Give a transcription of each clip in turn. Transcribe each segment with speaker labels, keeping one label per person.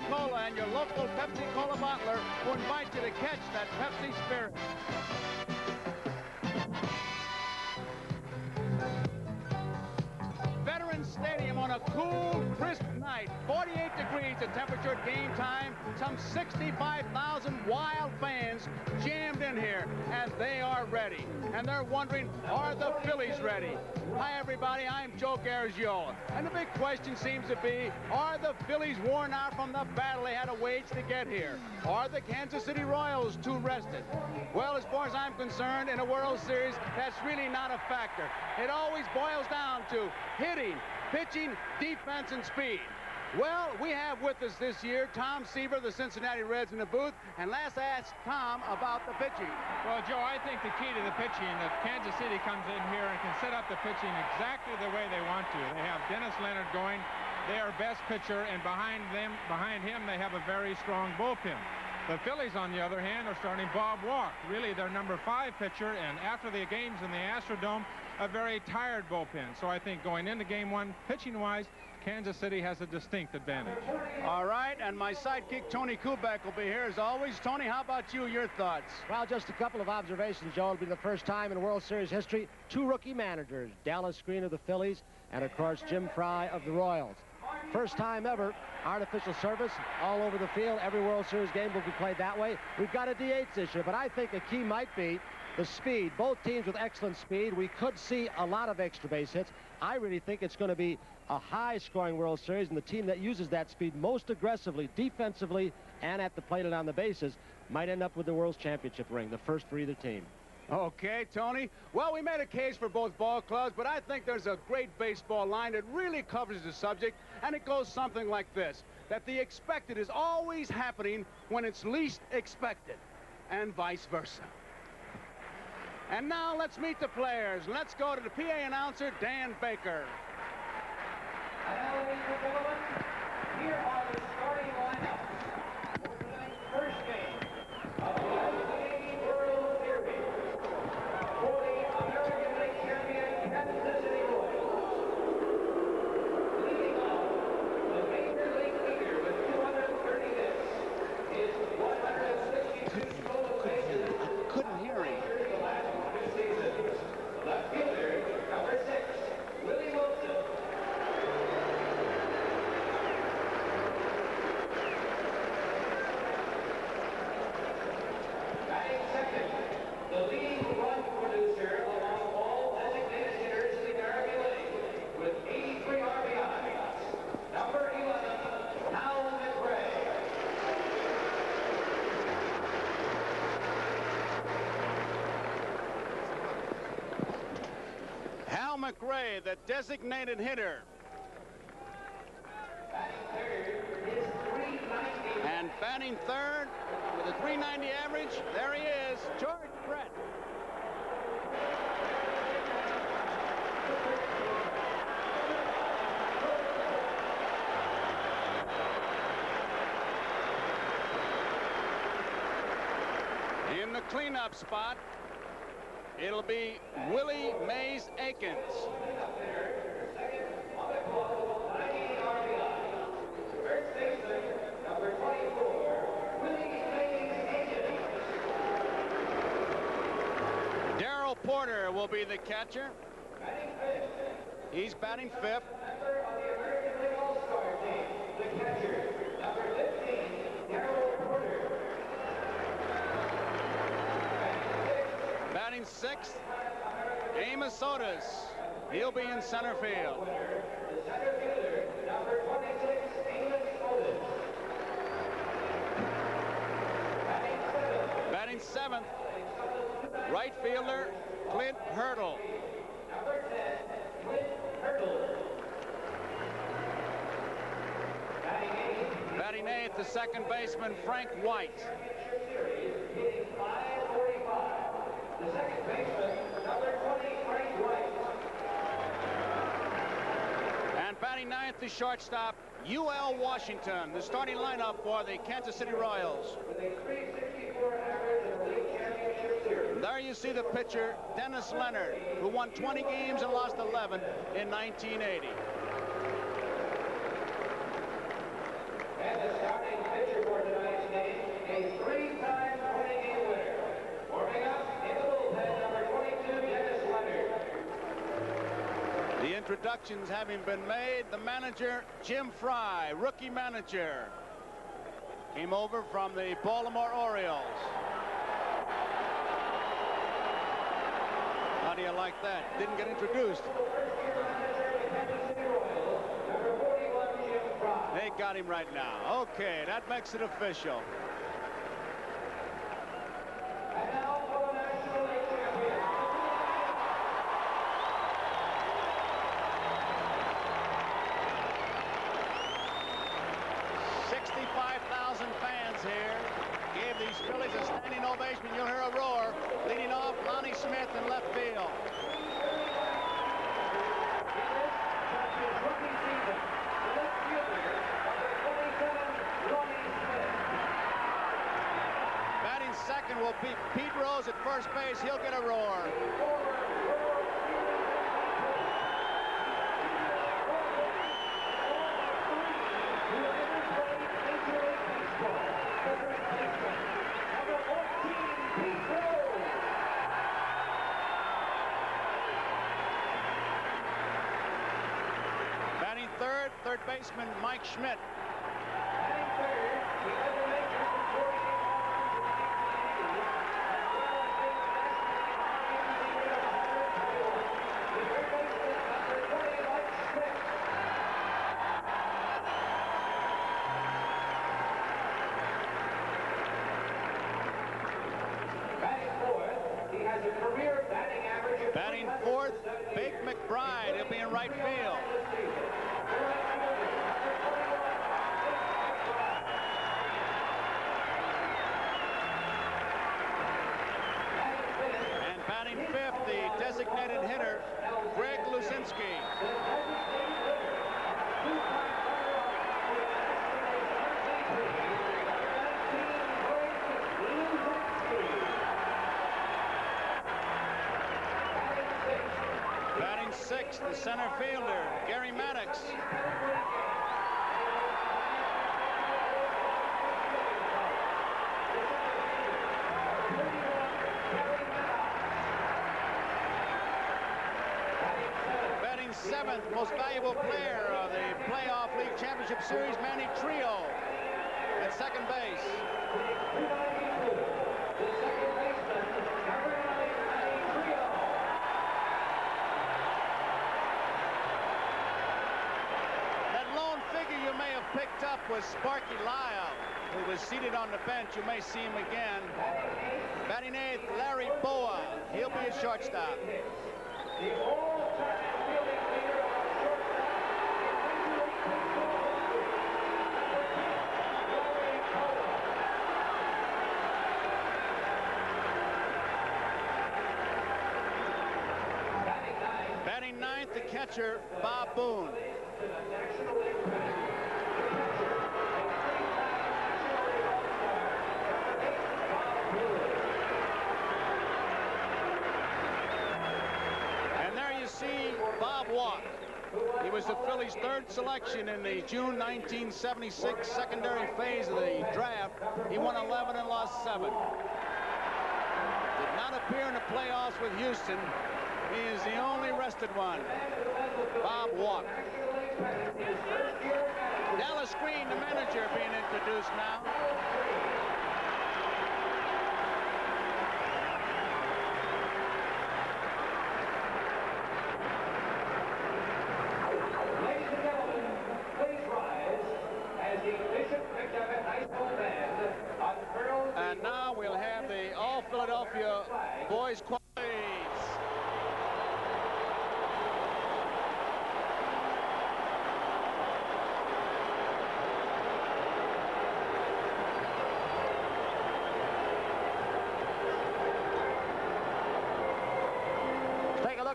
Speaker 1: Cola and your local Pepsi Cola bottler who invite you to catch that Pepsi Spirit. Veterans Stadium on a cool, crisp night. 48 degrees the temperature at game time. Some 65,000 wild fans jammed in here, and they are ready. And they're wondering, are the Phillies ready? Hi, everybody. I'm Joe Garagiola. And the big question seems to be, are the Phillies worn out from the battle they had to wage to get here? Are the Kansas City Royals too rested? Well, as far as I'm concerned, in a World Series, that's really not a factor. It always boils down to hitting, pitching, defense, and speed. Well, we have with us this year Tom Seaver, the Cincinnati Reds, in the booth. And last I asked Tom about the pitching.
Speaker 2: Well, Joe, I think the key to the pitching, that Kansas City comes in here and can set up the pitching exactly the way they want to. They have Dennis Leonard going, their best pitcher, and behind him, they have a very strong bullpen. The Phillies, on the other hand, are starting Bob Walk, really their number 5 pitcher, and after the games in the Astrodome, a very tired bullpen. So I think going into game 1, pitching-wise, Kansas City has a distinct advantage.
Speaker 1: All right, and my sidekick, Tony Kubek, will be here as always. Tony, how about you? Your thoughts?
Speaker 3: Well, just a couple of observations, Joe. It'll be the first time in World Series history, 2 rookie managers, Dallas Green of the Phillies and, of course, Jim Fry of the Royals. First time ever, artificial service all over the field. Every World Series game will be played that way. We've got a DH this year, but I think a key might be the speed. Both teams with excellent speed. We could see a lot of extra base hits. I really think it's going to be a high-scoring World Series, and the team that uses that speed most aggressively, defensively, and at the plate and on the bases might end up with the World Championship ring, the first for either team.
Speaker 1: Okay, Tony. Well, we made a case for both ball clubs, but I think there's a great baseball line that really covers the subject, and it goes something like this, that the expected is always happening when it's least expected, and vice versa. And now let's meet the players. Let's go to the PA announcer, Dan Baker.
Speaker 4: Hello, ladies and gentlemen. Here are the starting lineups for tonight's first game of the MLB World Series for the American League champion Kansas City Royals. Leading off, the Major League leader with 230 hits is 162 total bases.
Speaker 1: I couldn't hear him.
Speaker 4: Left fielder, number 6, Willie Wilson. Batting second, the leading run producer among all designated hitters in the American League with 83 RBIs, number 11, Hal McRae.
Speaker 1: Hal McRae, the designated hitter. And batting third with a 390 average, there he is, George Brett. In the cleanup spot, it'll be Willie Mays Aikens. Darrell Porter will be the catcher. He's batting fifth. Batting sixth, Amos Otis. He'll be in center field. Batting seventh, right fielder Clint Hurdle. Batting eighth, the second baseman Frank White.
Speaker 4: The second baseman, number 20, Frank White.
Speaker 1: And batting ninth, the shortstop, U.L. Washington, the starting lineup for the Kansas City Royals.
Speaker 4: With a 364 average in the league championship series.
Speaker 1: There you see the pitcher, Dennis Leonard, who won 20 games and lost 11 in 1980.
Speaker 4: And the starting
Speaker 1: introductions having been made, the manager, Jim Fry, rookie manager, came over from the Baltimore Orioles. How do you like that? Didn't get introduced. They got him right now. Okay, that makes it official.
Speaker 4: And now for the National League champion.
Speaker 1: 65,000 fans here gave these Phillies a standing ovation. You'll hear a roar. Leading off, Lonnie Smith in left field. Batting second will be Pete Rose at first base. He'll get a roar. Batting third, third baseman Mike Schmidt. Batting fourth, Bake McBride. He'll be in right field. And batting fifth, the designated hitter, Greg Luzinski. Batting sixth, the center fielder, Gary Maddox. Batting seventh, most valuable player of the playoff league championship series, Manny Trio at second base. You may have picked up was Sparky Lyle, who was seated on the bench. You may see him again. Batting eighth, Larry Boa. He'll be a shortstop. Batting ninth, the catcher, Bob Boone. And there you see Bob Watt. He was the Phillies' third selection in the June 1976 secondary phase of the draft. He won 11 and lost 7. Did not appear in the playoffs with Houston. He is the only rested one. Bob Watt. Dallas Green, the manager, being introduced now.
Speaker 4: Ladies and gentlemen, please rise as the Bishop McDevitt High School Band unfurls.
Speaker 1: And now we'll have the All-Philadelphia boys qualities.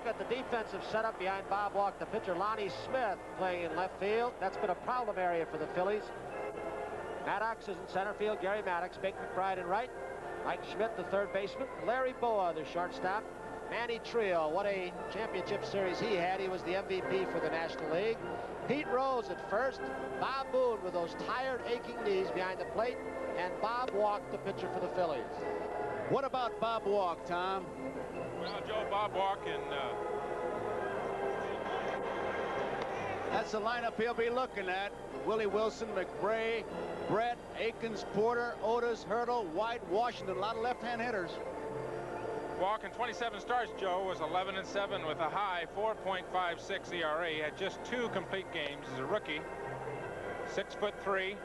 Speaker 3: At the defensive setup behind Bob Walk, the pitcher Lonnie Smith playing in left field. That's been a problem area for the Phillies. Maddox is in center field. Gary Maddox, Bake McBride in right. Mike Schmidt, the third baseman. Larry Boa, the shortstop. Manny Trio, what a championship series he had. He was the MVP for the National League. Pete Rose at first. Bob Boone with those tired, aching knees behind the plate. And Bob Walk, the pitcher for the Phillies.
Speaker 1: What about Bob Walk, Tom?
Speaker 2: Well, Joe, Bob Walk in
Speaker 1: That's the lineup he'll be looking at. Willie Wilson, McBray, Brett, Akins, Porter, Otis, Hurdle, White, Washington. A lot of left-hand hitters.
Speaker 2: Walk in 27 starts, Joe was 11-7 with a high 4.56 ERA. He had just 2 complete games as a rookie. 6'3",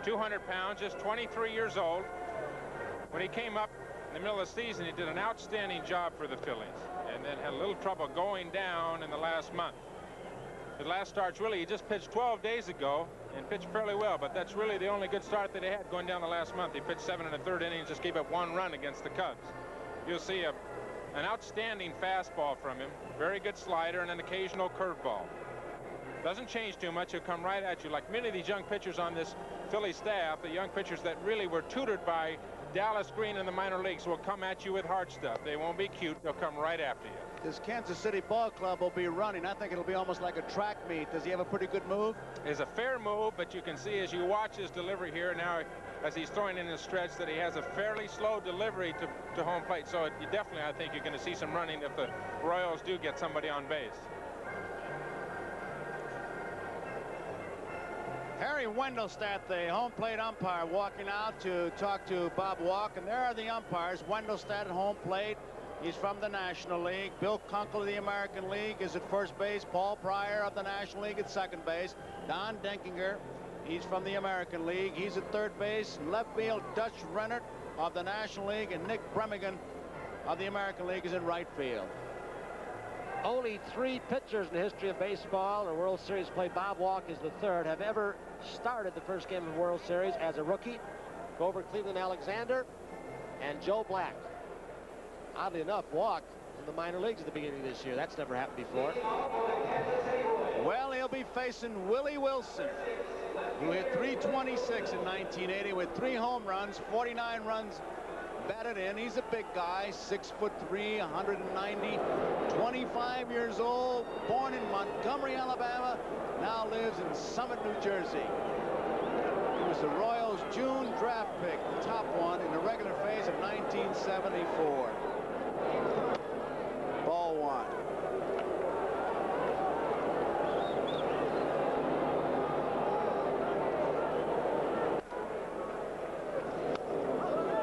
Speaker 2: 200 pounds, just 23 years old. When he came up in the middle of the season, he did an outstanding job for the Phillies, and then had a little trouble going down in the last month. His last starts, really, he just pitched 12 days ago and pitched fairly well, but that's really the only good start that he had going down the last month. He pitched 7 1/3 innings, just gave up 1 run against the Cubs. You'll see an outstanding fastball from him, very good slider, and an occasional curveball. Doesn't change too much. He'll come right at you. Like many of these young pitchers on this Philly staff, the young pitchers that really were tutored by Dallas Green in the minor leagues, will come at you with hard stuff. They won't be cute. They'll come right after you.
Speaker 1: This Kansas City ball club will be running. I think it'll be almost like a track meet. Does he have a pretty good move?
Speaker 2: It's a fair move, but you can see as you watch his delivery here now, as he's throwing in his stretch, that he has a fairly slow delivery to home plate. So you definitely, I think, you're going to see some running if the Royals do get somebody on base.
Speaker 1: Harry Wendelstedt, the home plate umpire, walking out to talk to Bob Walk, and there are the umpires. Wendelstedt at home plate. He's from the National League. Bill Kunkel of the American League is at first base. Paul Pryor of the National League at second base. Don Denkinger, he's from the American League. He's at third base. Left field, Dutch Rennert of the National League, and Nick Bremigan of the American League is in right field.
Speaker 3: Only 3 pitchers in the history of baseball or World Series play. Bob Walk is the third, have ever started the first game of the World Series as a rookie. Grover Cleveland Alexander and Joe Black. Oddly enough, Walk in the minor leagues at the beginning of this year. That's never happened before.
Speaker 1: Well, he'll be facing Willie Wilson, who hit .326 in 1980 with 3 home runs, 49 runs batted in. He's a big guy, 6'3", 190, 25 years old, born in Montgomery, Alabama, now lives in Summit, New Jersey. He was the Royals' June draft pick, the top one in the regular phase of 1974. Ball 1.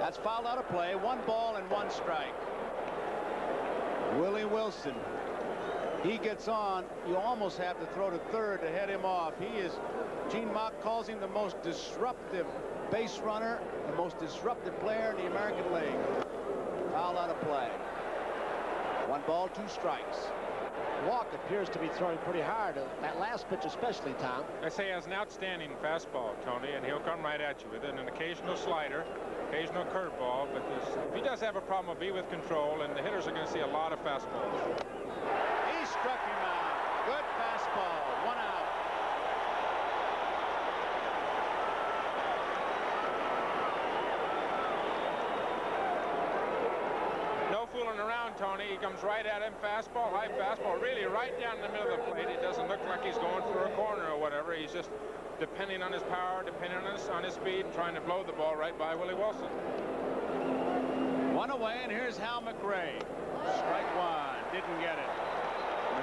Speaker 1: That's fouled out of play. 1 ball and 1 strike. Willie Wilson. He gets on. You almost have to throw to third to head him off. He is, Gene Mock calls him the most disruptive base runner, the most disruptive player in the American League. Foul out of play. 1 ball, 2 strikes.
Speaker 3: Walk appears to be throwing pretty hard. That last pitch especially, Tom.
Speaker 2: I say he has an outstanding fastball, Tony, and he'll come right at you with an occasional slider, occasional curveball, but if he does have a problem, will be with control, and the hitters are going to see a lot of fastballs.
Speaker 1: He struck him out. Good fastball. 1 out.
Speaker 2: No fooling around, Tony. He comes right at him. Fastball, high fastball, really right down in the middle of the plate. It doesn't look like he's going for a corner or whatever. He's just depending on his power, depending on his speed, and trying to blow the ball right by Willie Wilson.
Speaker 1: 1 away, and here's Hal McRae. Strike 1. Didn't get it.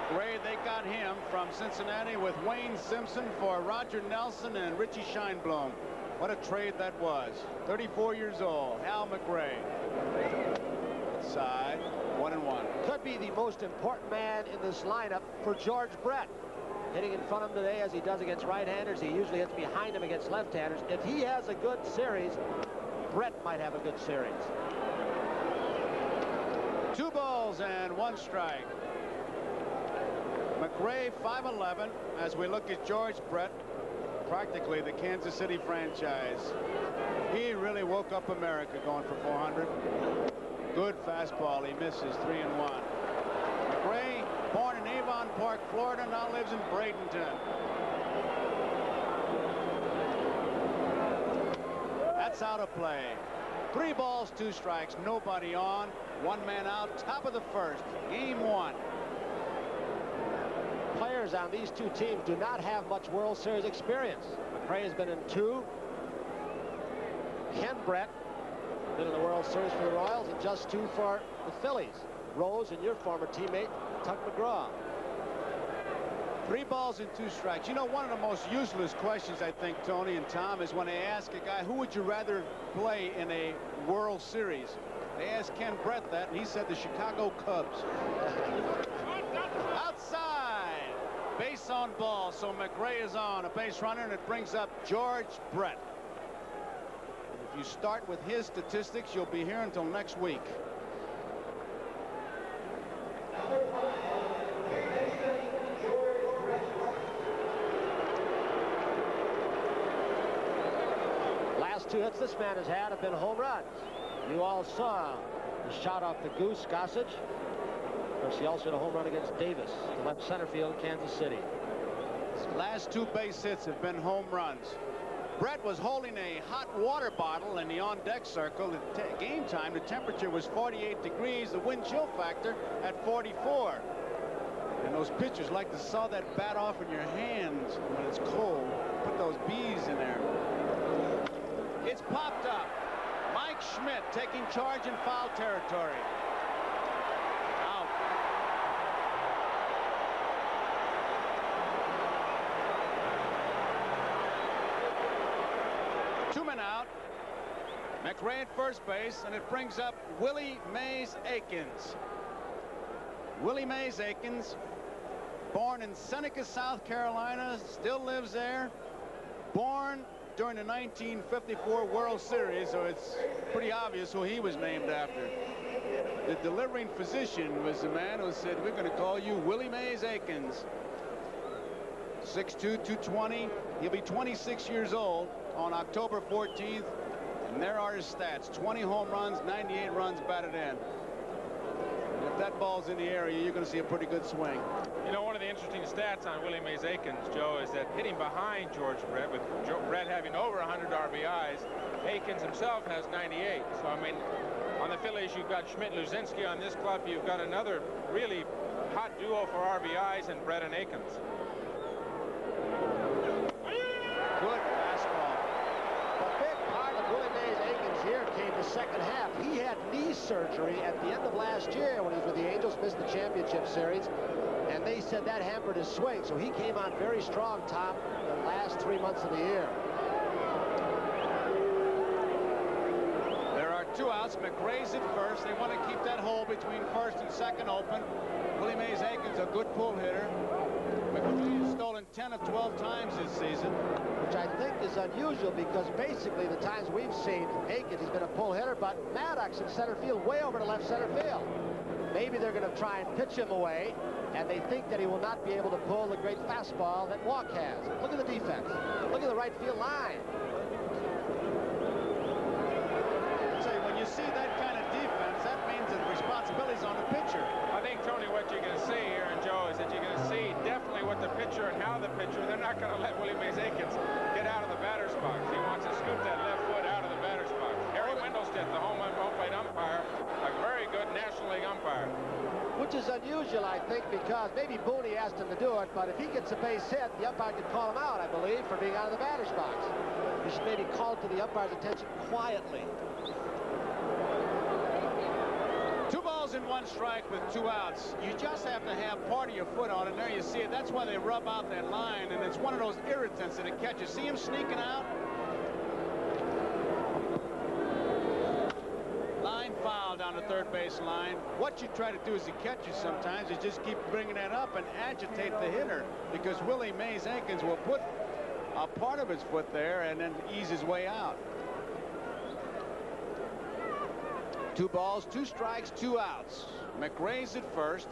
Speaker 1: McRae, they got him from Cincinnati with Wayne Simpson for Roger Nelson and Richie Scheinblum. What a trade that was. 34 years old. Hal McRae. Side. 1-1.
Speaker 3: Could be the most important man in this lineup for George Brett. Hitting in front of him today as he does against right-handers. He usually hits behind him against left-handers. If he has a good series, Brett might have a good series.
Speaker 1: 2 balls and 1 strike. McRae 5'11", as we look at George Brett, practically the Kansas City franchise. He really woke up America going for 400. Good fastball. He misses. 3-1. McRae, born in Avon Park, Florida, now lives in Bradenton. That's out of play. 3 balls, 2 strikes, nobody on. 1 man out, top of the first. Game 1.
Speaker 3: Players on these 2 teams do not have much World Series experience. McRae has been in 2. Ken Brett been in the World Series for the Royals and just 2 for the Phillies. Rose and your former teammate, Tug McGraw.
Speaker 1: 3 balls and 2 strikes. You know, one of the most useless questions, I think, Tony and Tom, is when they ask a guy, who would you rather play in a World Series? They asked Ken Brett that, and he said the Chicago Cubs. Outside. Base on ball, so McRae is on. A base runner, and it brings up George Brett. And if you start with his statistics, you'll be here until next week.
Speaker 3: Last 2 hits this man has had have been home runs. You all saw the shot off the Goose, Gossage. Of course, he also had a home run against Davis, the left center field, Kansas City.
Speaker 1: His last 2 base hits have been home runs. Brett was holding a hot water bottle in the on-deck circle. At game time, the temperature was 48 degrees, the wind chill factor at 44. And those pitchers like to saw that bat off in your hands when it's cold. Put those bees in there. It's popped up. Mike Schmidt taking charge in foul territory. Out. Two men out. McRae at first base, and it brings up Willie Mays Aikens. Willie Mays Aikens, born in Seneca, South Carolina, still lives there. Born during the 1954 World Series, so it's pretty obvious who he was named after. The delivering physician was the man who said, we're going to call you Willie Mays Aikens. 6'2", 220. He'll be 26 years old on October 14th, and there are his stats. 20 home runs, 98 runs batted in. And if that ball's in the area, you're going to see a pretty good swing.
Speaker 2: You know, one of the interesting stats on Willie Mays Aikens, Joe, is that hitting behind George Brett, with Brett having over 100 RBIs, Aikens himself has 98. So, I mean, on the Phillies, you've got Schmidt Luzinski. On this club, you've got another really hot duo for RBIs in Brett and Aikens.
Speaker 1: Good fastball.
Speaker 3: The big part of Willie Mays Aikens here came the second half. He had knee surgery at the end of last year when he was with the Angels, missed the championship series. And they said that hampered his swing, so he came on very strong, Tom, the last 3 months of the year.
Speaker 1: There are 2 outs. McRae's at first. They want to keep that hole between first and second open. Willie Mays Aikens, a good pull hitter. McRae has stolen 10 of 12 times this season.
Speaker 3: Which I think is unusual because basically the times we've seen Aikens, he's been a pull hitter, but Maddox in center field, way over to left center field. Maybe they're going to try and pitch him away, and they think that he will not be able to pull the great fastball that Walk has. Look at the defense. Look at the right field line.
Speaker 1: I'd say when you see that kind of defense, that means that the responsibility's on the pitcher.
Speaker 2: I think, Tony, what you're going to see here, and Joe, is that you're going to see definitely what the pitcher and how the pitcher, they're not going to let Willie Mays Aikens get out of the batter's box. He wants to scoop that left foot out of the batter's box. Harry Wendelstedt, the home plate umpire, a very good National League umpire.
Speaker 3: Which is unusual, I think, because maybe Booney asked him to do it, but if he gets a base hit, the umpire could call him out, I believe, for being out of the batter's box. He should maybe call it to the umpire's attention quietly.
Speaker 1: 2 balls and 1 strike with 2 outs. You just have to have part of your foot on it. There you see it. That's why they rub out that line, and it's one of those irritants that it catches. See him sneaking out? Line foul down the third base line. What you try to do as a catcher sometimes is just keep bringing that up and agitate the hitter, because Willie Mays Aikens will put a part of his foot there and then ease his way out. 2 balls, 2 strikes, 2 outs. McRae's at first.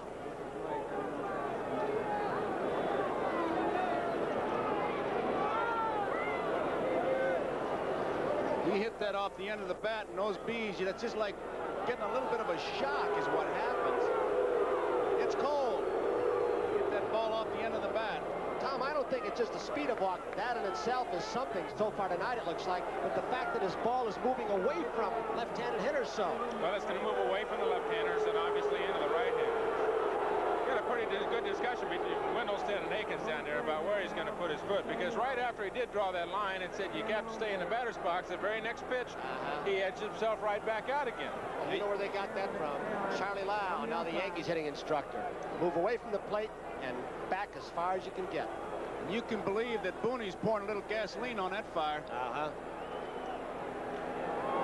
Speaker 1: He hit that off the end of the bat, and those bees, that's just like getting a little bit of a shock is what happens. It's cold. Hit that ball off the end of the bat.
Speaker 3: Tom, I don't think it's just the speed of Walk. That in itself is something so far tonight, it looks like. But the fact that his ball is moving away from left-handed hitters, so.
Speaker 2: Well, it's going to move away from the left-handers and obviously into the right-handers. You got to pretty good discussion between Wendelstedt and Akins down there about where he's going to put his foot, because right after he did draw that line and said you have to stay in the batter's box, the very next pitch, he edged himself right back out again.
Speaker 3: Well, you know where they got that from? Charlie Lau, now the Yankees hitting instructor. Move away from the plate and back as far as you can get.
Speaker 1: And you can believe that Booney's pouring a little gasoline on that fire.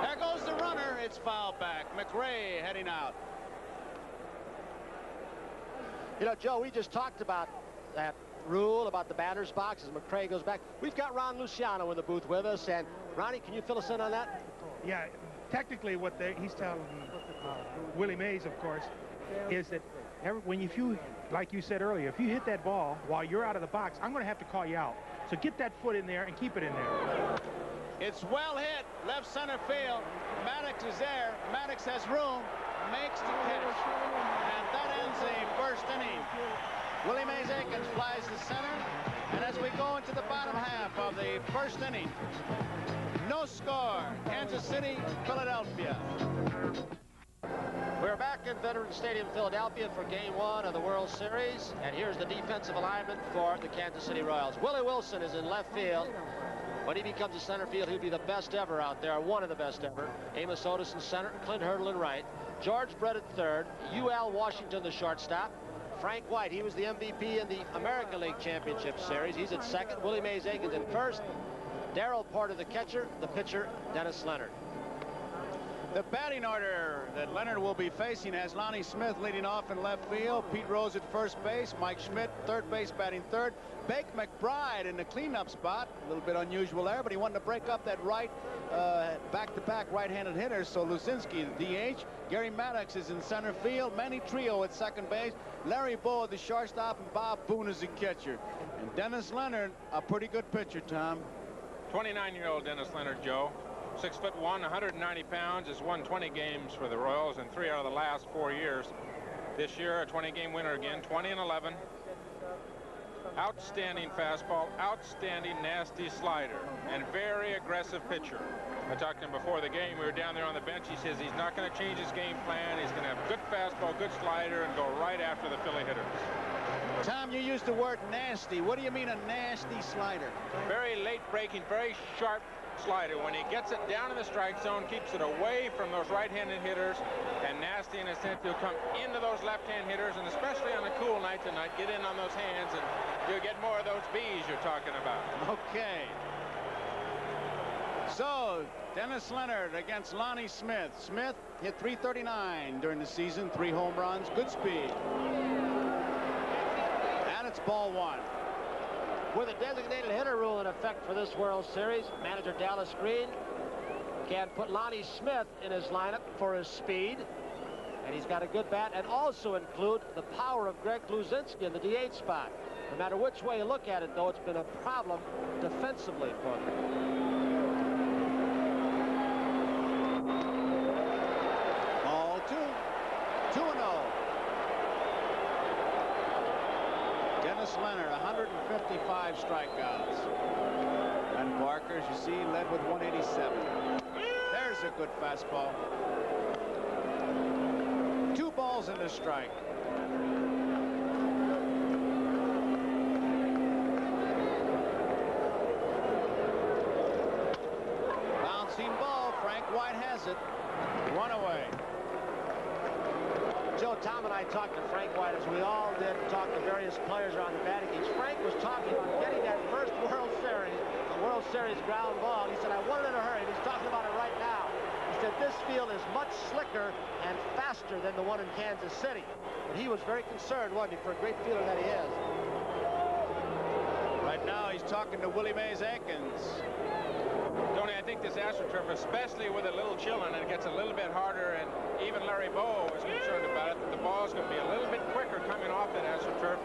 Speaker 1: There goes the runner. It's foul back. McRae heading out.
Speaker 3: You know, Joe, we just talked about that rule about the batter's box as McRae goes back. We've got Ron Luciano in the booth with us. And, Ronnie, can you fill us in on that?
Speaker 5: Yeah, technically what he's telling Willie Mays, of course, is that if you, like you said earlier, if you hit that ball while you're out of the box, I'm going to have to call you out. So get that foot in there and keep it in there.
Speaker 1: It's well hit. Left center field. Maddox is there. Maddox has room. Makes the catch. And that ends the first inning. Willie Mays Akins flies to center. And as we go into the bottom half of the first inning, no score. Kansas City, Philadelphia.
Speaker 3: We're back in Veterans Stadium, Philadelphia for Game 1 of the World Series. And here's the defensive alignment for the Kansas City Royals. Willie Wilson is in left field. When he becomes a center field, he'll be the best ever out there, one of the best ever. Amos Otis in center, Clint Hurdle in right. George Brett at third. U.L. Washington, the shortstop. Frank White, he was the MVP in the American League Championship Series. He's at second. Willie Mays Akins in first. Darrell Porter, the catcher. The pitcher, Dennis Leonard.
Speaker 1: The batting order that Leonard will be facing has Lonnie Smith leading off in left field, Pete Rose at first base, Mike Schmidt third base batting third, Bake McBride in the cleanup spot. A little bit unusual there, but he wanted to break up that right back-to-back right-handed hitter. So Luzinski, the DH, Gary Maddox is in center field, Manny Trio at second base, Larry Bowe at the shortstop, and Bob Boone is the catcher. And Dennis Leonard, a pretty good pitcher, Tom.
Speaker 2: 29-year-old Dennis Leonard, Joe. 6'1", 190 pounds, has won 20 games for the Royals in 3 out of the last 4 years. This year, a 20-game winner again, 20-11. Outstanding fastball, outstanding nasty slider, and very aggressive pitcher. I talked to him before the game. We were down there on the bench. He says he's not going to change his game plan. He's going to have good fastball, good slider, and go right after the Philly hitters.
Speaker 1: Tom, you used the word nasty. What do you mean a nasty slider?
Speaker 2: Very late breaking, very sharp slider. When he gets it down in the strike zone, keeps it away from those right-handed hitters, and nasty in a sense, he'll come into those left-hand hitters, and especially on a cool night tonight, get in on those hands, and you'll get more of those B's you're talking about.
Speaker 1: Okay. So, Dennis Leonard against Lonnie Smith. Smith hit .339 during the season, 3 home runs, good speed. And it's ball 1.
Speaker 3: With a designated hitter rule in effect for this World Series, manager Dallas Green can put Lonnie Smith in his lineup for his speed. And he's got a good bat, and also include the power of Greg Kluzinski in the DH spot. No matter which way you look at it, though, it's been a problem defensively for them.
Speaker 1: Ball 2. 2-0. Dennis Leonard, 155 strikeouts. And Barker, as you see, led with 187. There's a good fastball. 2 balls and a strike. Bouncing ball. Frank White has it. Run away.
Speaker 3: Joe, Tom and I talked to Frank White, as we all did, talked to various players around the batting cage. Frank was talking about getting that first World Series, the World Series ground ball. He said, I want it in a hurry. He's talking about it right now. He said, this field is much slicker and faster than the one in Kansas City. And he was very concerned, wasn't he, for a great fielder that he is.
Speaker 1: Right now, he's talking to Willie Mays Akins.
Speaker 2: Tony, I think this AstroTurf, especially with a little chill in it, gets a little bit harder, and even Larry Bowe is concerned about it, that the ball's going to be a little bit quicker coming off that AstroTurf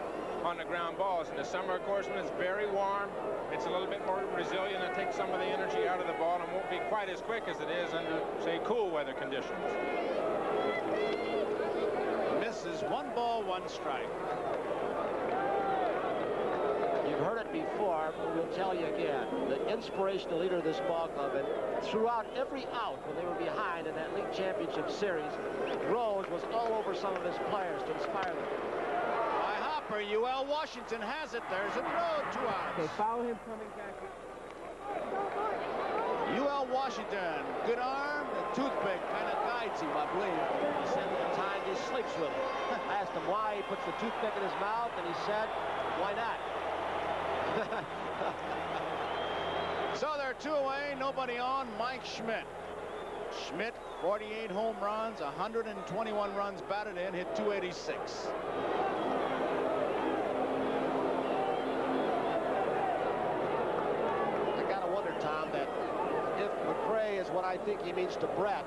Speaker 2: on the ground balls. In the summer, of course, when it's very warm, it's a little bit more resilient and takes some of the energy out of the ball and won't be quite as quick as it is under, say, cool weather conditions.
Speaker 1: Misses. 1 ball, 1 strike.
Speaker 3: You've heard it before, but we'll tell you again. The inspirational leader of this ball club, and throughout every out when they were behind in that league championship series, Rose was all over some of his players to inspire them.
Speaker 1: By chopper. UL Washington has it. There's a throw. 2 outs.
Speaker 6: They follow him coming back.
Speaker 1: UL Washington. Good arm. The toothpick kind of guides him, I believe.
Speaker 3: He said at the time he sleeps with it. I asked him why he puts the toothpick in his mouth, and he said, why not?
Speaker 1: So they're 2 away. Nobody on. Mike Schmidt. Schmidt, 48 home runs, 121 runs batted in, hit 286.
Speaker 3: I gotta wonder, Tom, that if McRae is what I think he means to Brett,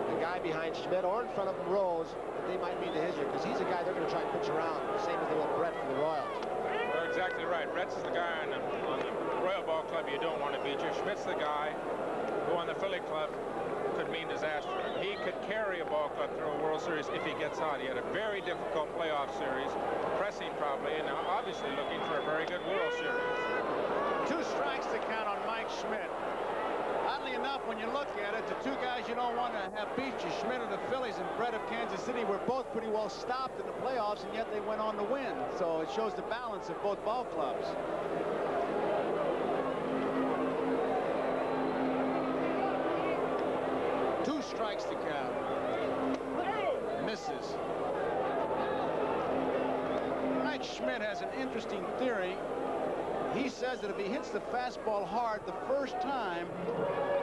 Speaker 3: the guy behind Schmidt, or in front of him, Rose, that they might mean to Hizzer, because he's a guy they're going to try and pitch around, same as they will Brett for the Royals.
Speaker 2: You're exactly right. Brett's the guy on the Royal Ball Club you don't want to beat you. Schmidt's the guy who on the Philly Club could mean disaster. He could carry a ball club through a World Series if he gets hot. He had a very difficult playoff series, pressing probably, and now obviously looking for a very good World Series.
Speaker 1: 2 strikes to count on Mike Schmidt. Oddly enough, when you look at it, the 2 guys you don't want to have beat you, Schmidt of the Phillies and Brett of Kansas City, were both pretty well stopped in the playoffs, and yet they went on to win. So it shows the balance of both ball clubs. Two strikes to count. Misses. Mike Schmidt has an interesting theory. He says that if he hits the fastball hard the first time,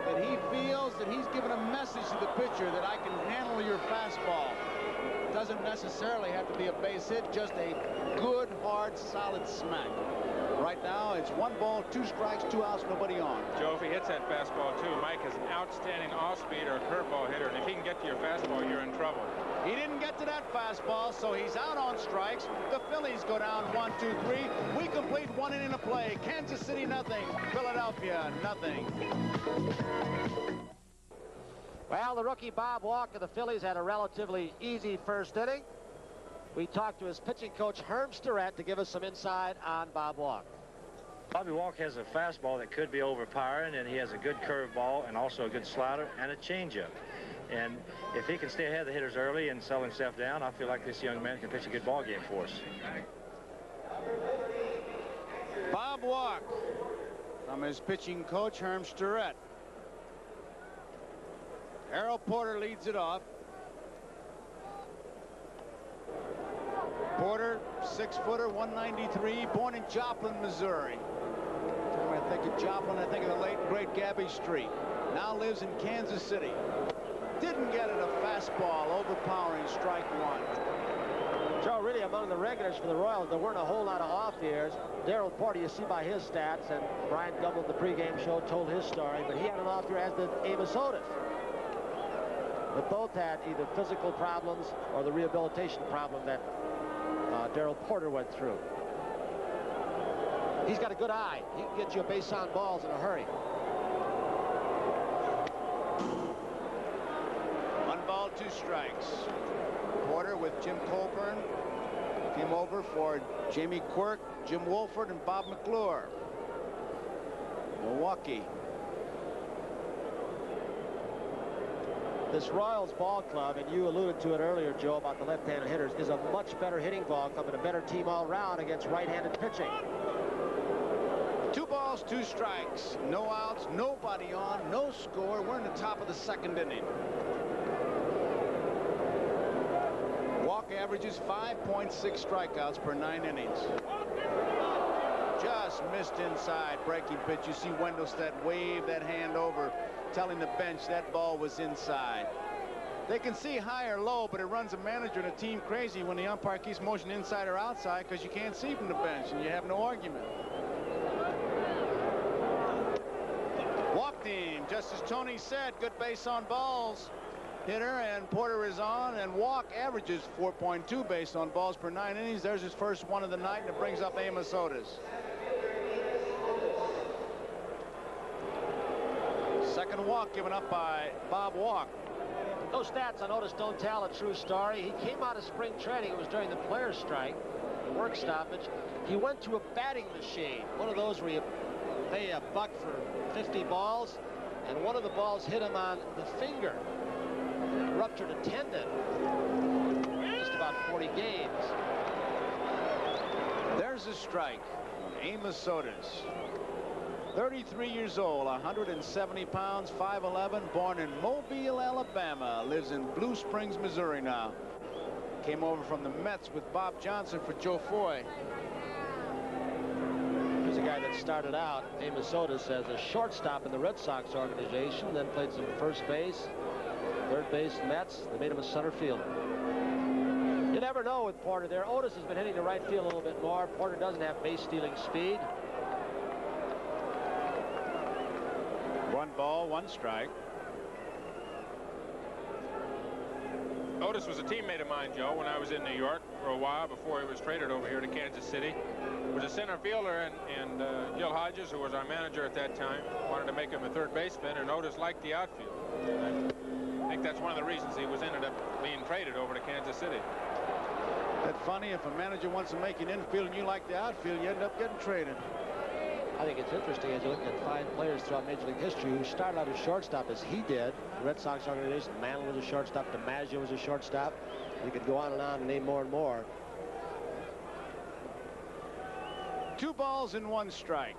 Speaker 1: that he feels that he's given a message to the pitcher that I can handle your fastball. It doesn't necessarily have to be a base hit, just a good, hard, solid smack. Right now, it's 1 ball, 2 strikes, 2 outs, nobody on.
Speaker 2: Joe, if he hits that fastball too, Mike is an outstanding off-speed or curveball hitter, and if he can get to your fastball, you're in trouble.
Speaker 1: He didn't get to that fastball, so he's out on strikes. The Phillies go down 1, 2, 3. We complete 1 inning of play. Kansas City, nothing. Philadelphia, nothing.
Speaker 3: Well, the rookie Bob Walk of the Phillies had a relatively easy first inning. We talked to his pitching coach, Herm Starrett, to give us some insight on Bob Walk.
Speaker 7: Bobby Walk has a fastball that could be overpowering, and he has a good curveball and also a good slider and a changeup. And if he can stay ahead of the hitters early and settle himself down, I feel like this young man can pitch a good ball game for us.
Speaker 1: Bob Walk from his pitching coach, Herm Starrett. Harold Porter leads it off. Porter, 6-footer, 193, born in Joplin, Missouri. When I think of Joplin, I think of the late, great Gabby Street. Now lives in Kansas City. Didn't get it a fastball, overpowering strike 1.
Speaker 3: Joe, really among the regulars for the Royals, there weren't a whole lot of off years. Darryl Porter, you see by his stats, and Brian Gumble, the pregame show, told his story, but he had an off year as did Amos Otis. But both had either physical problems or the rehabilitation problem that Darryl Porter went through. He's got a good eye. He can get you a base on balls in a hurry.
Speaker 1: 1 ball, 2 strikes. Porter with Jim Colburn. Came over for Jamie Quirk, Jim Wolford, and Bob McClure. Milwaukee.
Speaker 3: This Royals ball club, and you alluded to it earlier, Joe, about the left-handed hitters, is a much better hitting ball club and a better team all around against right-handed pitching.
Speaker 1: 2 balls, 2 strikes. No outs, nobody on, no score. We're in the top of the 2nd inning. Walk averages 5.6 strikeouts per 9 innings. Just missed inside. Breaking pitch. You see Wendelstedt wave that hand over, telling the bench that ball was inside. They can see high or low, but it runs a manager and a team crazy when the umpire keeps motioning inside or outside because you can't see from the bench and you have no argument. Walk team, just as Tony said, good base on balls hitter, and Porter is on, and Walk averages 4.2 base on balls per 9 innings. There's his first one of the night, and it brings up Amos Otis. Second walk given up by Bob Walk.
Speaker 3: Those stats on Otis don't tell a true story. He came out of spring training. It was during the players' strike, the work stoppage. He went to a batting machine, one of those where you pay $1 for 50 balls, and one of the balls hit him on the finger. Ruptured a tendon. Just about 40 games.
Speaker 1: There's a strike. Amos Otis, 33 years old, 170 pounds, 5'11", born in Mobile, Alabama, lives in Blue Springs, Missouri now. Came over from the Mets with Bob Johnson for Joe Foy.
Speaker 3: He's a guy that started out, Amos Otis, as a shortstop in the Red Sox organization, then played some first base, third base, Mets. They made him a center fielder. You never know with Porter there. Otis has been hitting the right field a little bit more. Porter doesn't have base-stealing speed.
Speaker 1: 1 ball, 1 strike.
Speaker 2: Otis was a teammate of mine, Joe, when I was in New York for a while before he was traded over here to Kansas City. He was a center fielder, and Gil Hodges, who was our manager at that time, wanted to make him a third baseman, and Otis liked the outfield. And I think that's one of the reasons he ended up being traded over to Kansas City.
Speaker 1: That's funny, if a manager wants to make an infield and you like the outfield, you end up getting traded.
Speaker 3: I think it's interesting as you look at 5 players throughout Major League history who started out as shortstop as he did. The Red Sox organization, Mantle was a shortstop, DiMaggio was a shortstop. You could go on and name more and more.
Speaker 1: 2 balls and 1 strike.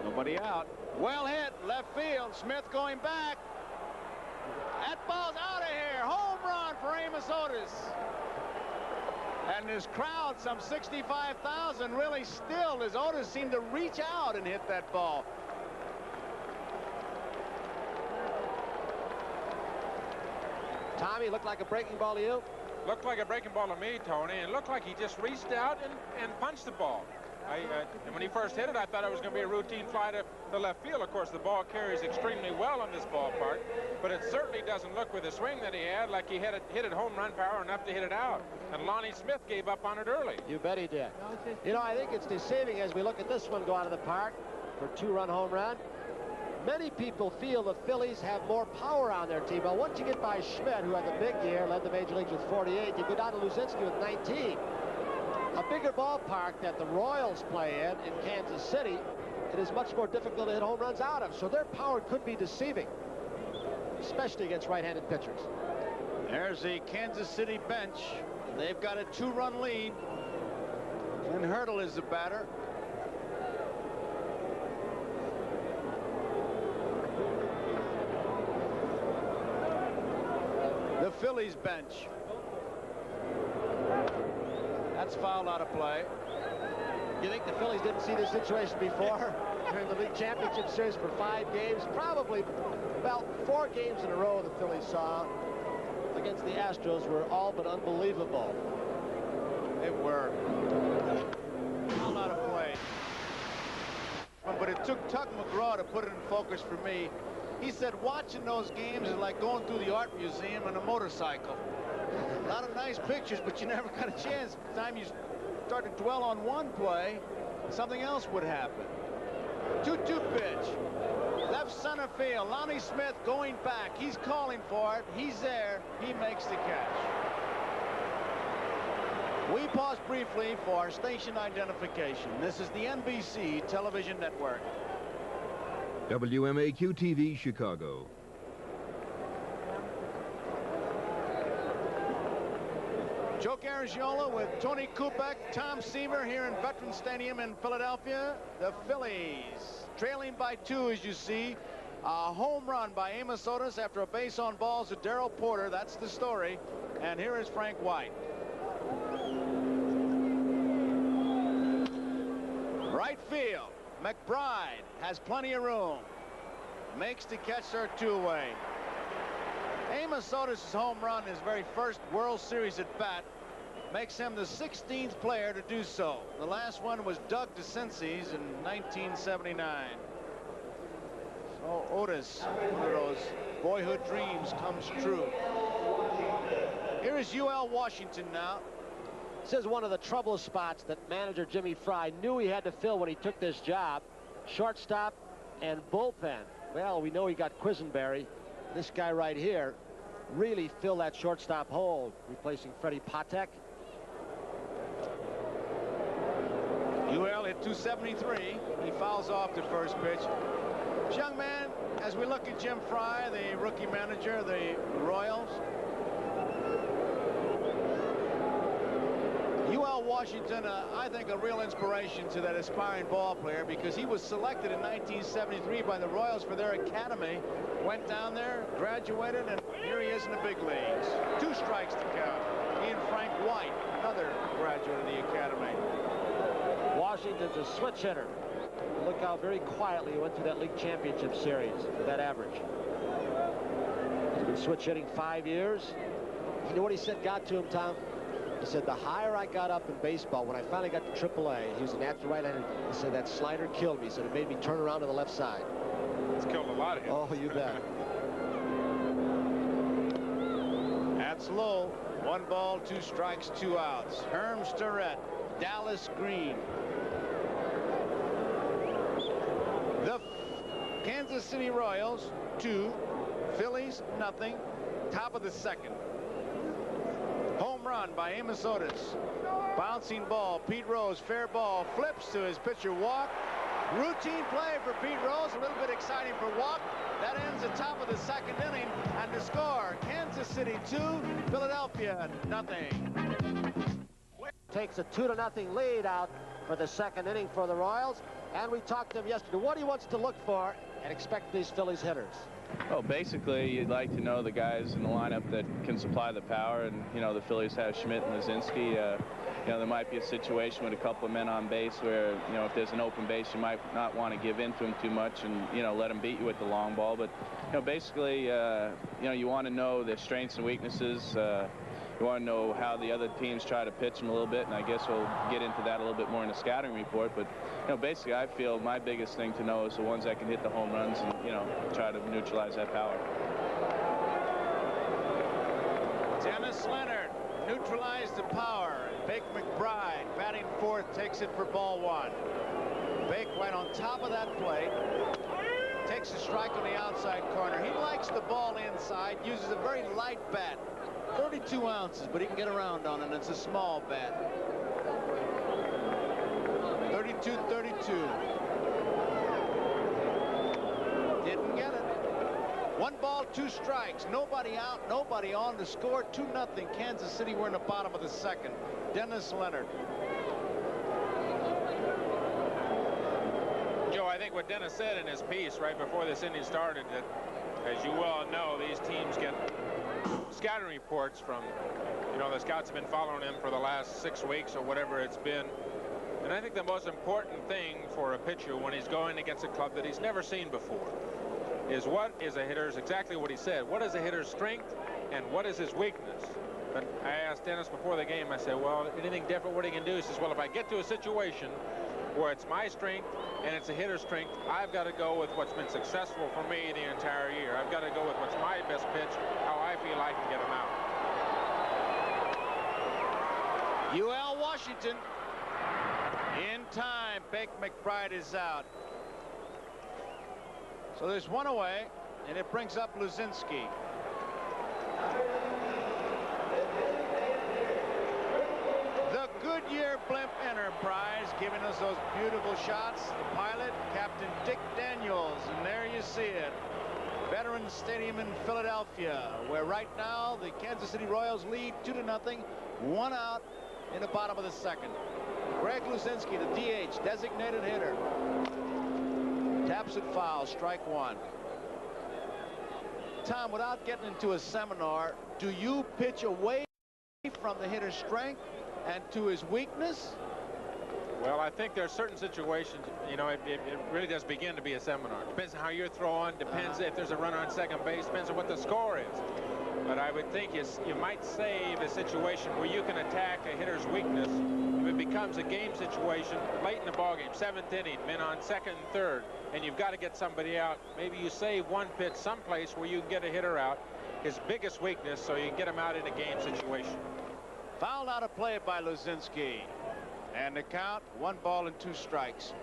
Speaker 1: Nobody out. Well hit, left field. Smith going back. That ball's out of here. Home run for Amos Otis. And this crowd, some 65,000, really stilled as Otis seemed to reach out and hit that ball.
Speaker 3: Tommy, looked like a breaking ball to you?
Speaker 2: Looked like a breaking ball to me, Tony, and looked like he just reached out and punched the ball. And when he first hit it, I thought it was going to be a routine fly to left field. Of course, the ball carries extremely well on this ballpark, but it certainly doesn't look with the swing that he had like he hit it home run power enough to hit it out. And Lonnie Smith gave up on it early.
Speaker 3: You bet he did. You know, I think it's deceiving as we look at this one go out of the park for a 2-run home run. Many people feel the Phillies have more power on their team. Well, once you get by Schmidt, who had the big year, led the major leagues with 48, you go down to Luzinski with 19. A bigger ballpark that the Royals play in Kansas City, it is much more difficult to hit home runs out of. So their power could be deceiving, especially against right-handed pitchers.
Speaker 1: There's the Kansas City bench. They've got a 2-run lead. And Hurdle is the batter. The Phillies bench. That's fouled out of play.
Speaker 3: You think the Phillies didn't see this situation before? During the League Championship Series for 5 games, probably about 4 games in a row the Phillies saw against the Astros were all but unbelievable.
Speaker 1: They were. Fouled out of play. But it took Tuck McGraw to put it in focus for me. He said watching those games is like going through the art museum on a motorcycle. A lot of nice pictures, but you never got a chance. By the time you start to dwell on one play, something else would happen. 2-2 pitch. Left center field. Lonnie Smith going back. He's calling for it. He's there. He makes the catch. We pause briefly for our station identification. This is the NBC television network.
Speaker 6: WMAQ-TV, Chicago.
Speaker 1: Joe Garagiola with Tony Kubek, Tom Seaver here in Veterans Stadium in Philadelphia. The Phillies trailing by 2, as you see. A home run by Amos Otis after a base on balls to Darrell Porter. That's the story. And here is Frank White. Right field. McBride has plenty of room. Makes the catch there 2-away. Amos Otis' home run, his very first World Series at bat, makes him the 16th player to do so. The last one was Doug DeCinces in 1979. So Otis, one of those boyhood dreams comes true. Here is UL Washington now.
Speaker 3: This is one of the trouble spots that manager Jimmy Fry knew he had to fill when he took this job. Shortstop and bullpen. Well, we know he got Quisenberry. This guy right here really filled that shortstop hole, replacing Freddie Patek.
Speaker 1: UL hit 273. He fouls off the first pitch. Young man, as we look at Jim Fry, the rookie manager of the Royals, UL Washington, I think, a real inspiration to that aspiring ball player, because he was selected in 1973 by the Royals for their academy, went down there, graduated, and here he is in the big leagues. 2 strikes to count. He and Frank White, another graduate of the academy.
Speaker 3: Washington's a switch hitter. Look how very quietly he went through that league championship series with that average. He's been switch hitting 5 years. You know what he said got to him, Tom? He said, the higher I got up in baseball, when I finally got to AAA, he was a natural right-hander, he said that slider killed me. He said it made me turn around to the left side.
Speaker 2: It's killed a lot of him.
Speaker 3: Oh, you bet.
Speaker 1: That's low. 1 ball, 2 strikes, 2 outs. Herm Starrett, Dallas Green. The Kansas City Royals 2, Phillies nothing. Top of the 2nd. Home run by Amos Otis. Bouncing ball. Pete Rose, fair ball, flips to his pitcher walk. Routine play for Pete Rose. A little bit exciting for walk. That ends the top of the 2nd inning, and the score: Kansas City 2, Philadelphia nothing.
Speaker 3: Takes a 2-0 lead out for the 2nd inning for the Royals, and we talked to him yesterday. What he wants to look for and expect these Phillies hitters.
Speaker 6: Well, basically, you'd like to know the guys in the lineup that can supply the power, and you know the Phillies have Schmidt and Luzinski. You know, there might be a situation with a couple of men on base where, you know, if there's an open base, you might not want to give in to them too much and, you know, let them beat you with the long ball. But, you know, basically, you know, you want to know their strengths and weaknesses. You want to know how the other teams try to pitch them a little bit, and I guess we'll get into that a little bit more in the scouting report. But, you know, basically, I feel my biggest thing to know is the ones that can hit the home runs and, you know, try to neutralize that power.
Speaker 1: Dennis Leonard neutralized the power. Bake McBride batting 4th, takes it for ball 1. Bake right on top of that plate. Takes a strike on the outside corner. He likes the ball inside, uses a very light bat. 32 ounces, but he can get around on it, and it's a small bat. 32-32. Didn't get it. 1 ball, 2 strikes. Nobody out, nobody on to score. 2-0 Kansas City. We're in the bottom of the 2nd. Dennis Leonard.
Speaker 2: Joe, I think what Dennis said in his piece right before this inning started, that, as you well know, these teams get scouting reports from, you know, the scouts have been following him for the last 6 weeks or whatever it's been. And I think the most important thing for a pitcher when he's going against a club that he's never seen before is what is a hitter's, exactly what he said, what is a hitter's strength and what is his weakness. But I asked Dennis before the game, I said, well, anything different, what he can do? He says, well, if I get to a situation where it's my strength and it's a hitter's strength, I've got to go with what's been successful for me the entire year. I've got to go with what's my best pitch, how I feel I can get him out.
Speaker 1: UL Washington in time. Bake McBride is out. So there's 1 away, and it brings up Luzinski. The Goodyear Blimp Enterprise giving us those beautiful shots. The pilot, Captain Dick Daniels, and there you see it. Veterans Stadium in Philadelphia, where right now the Kansas City Royals lead 2-0, 1 out in the bottom of the 2nd. Greg Luzinski, the DH, designated hitter. Taps it foul, strike 1. Tom, without getting into a seminar, do you pitch away from the hitter's strength and to his weakness?
Speaker 2: Well, I think there are certain situations, you know, it really does begin to be a seminar. Depends on how you're throwing, depends if there's a runner on second base, depends on what the score is. But I would think you might save a situation where you can attack a hitter's weakness if it becomes a game situation late in the ballgame, 7th inning, men on 2nd and 3rd, and you've got to get somebody out. Maybe you save one pitch someplace where you can get a hitter out, his biggest weakness, so you can get him out in a game situation.
Speaker 1: Fouled out of play by Luzinski. And the count, 1 ball and 2 strikes.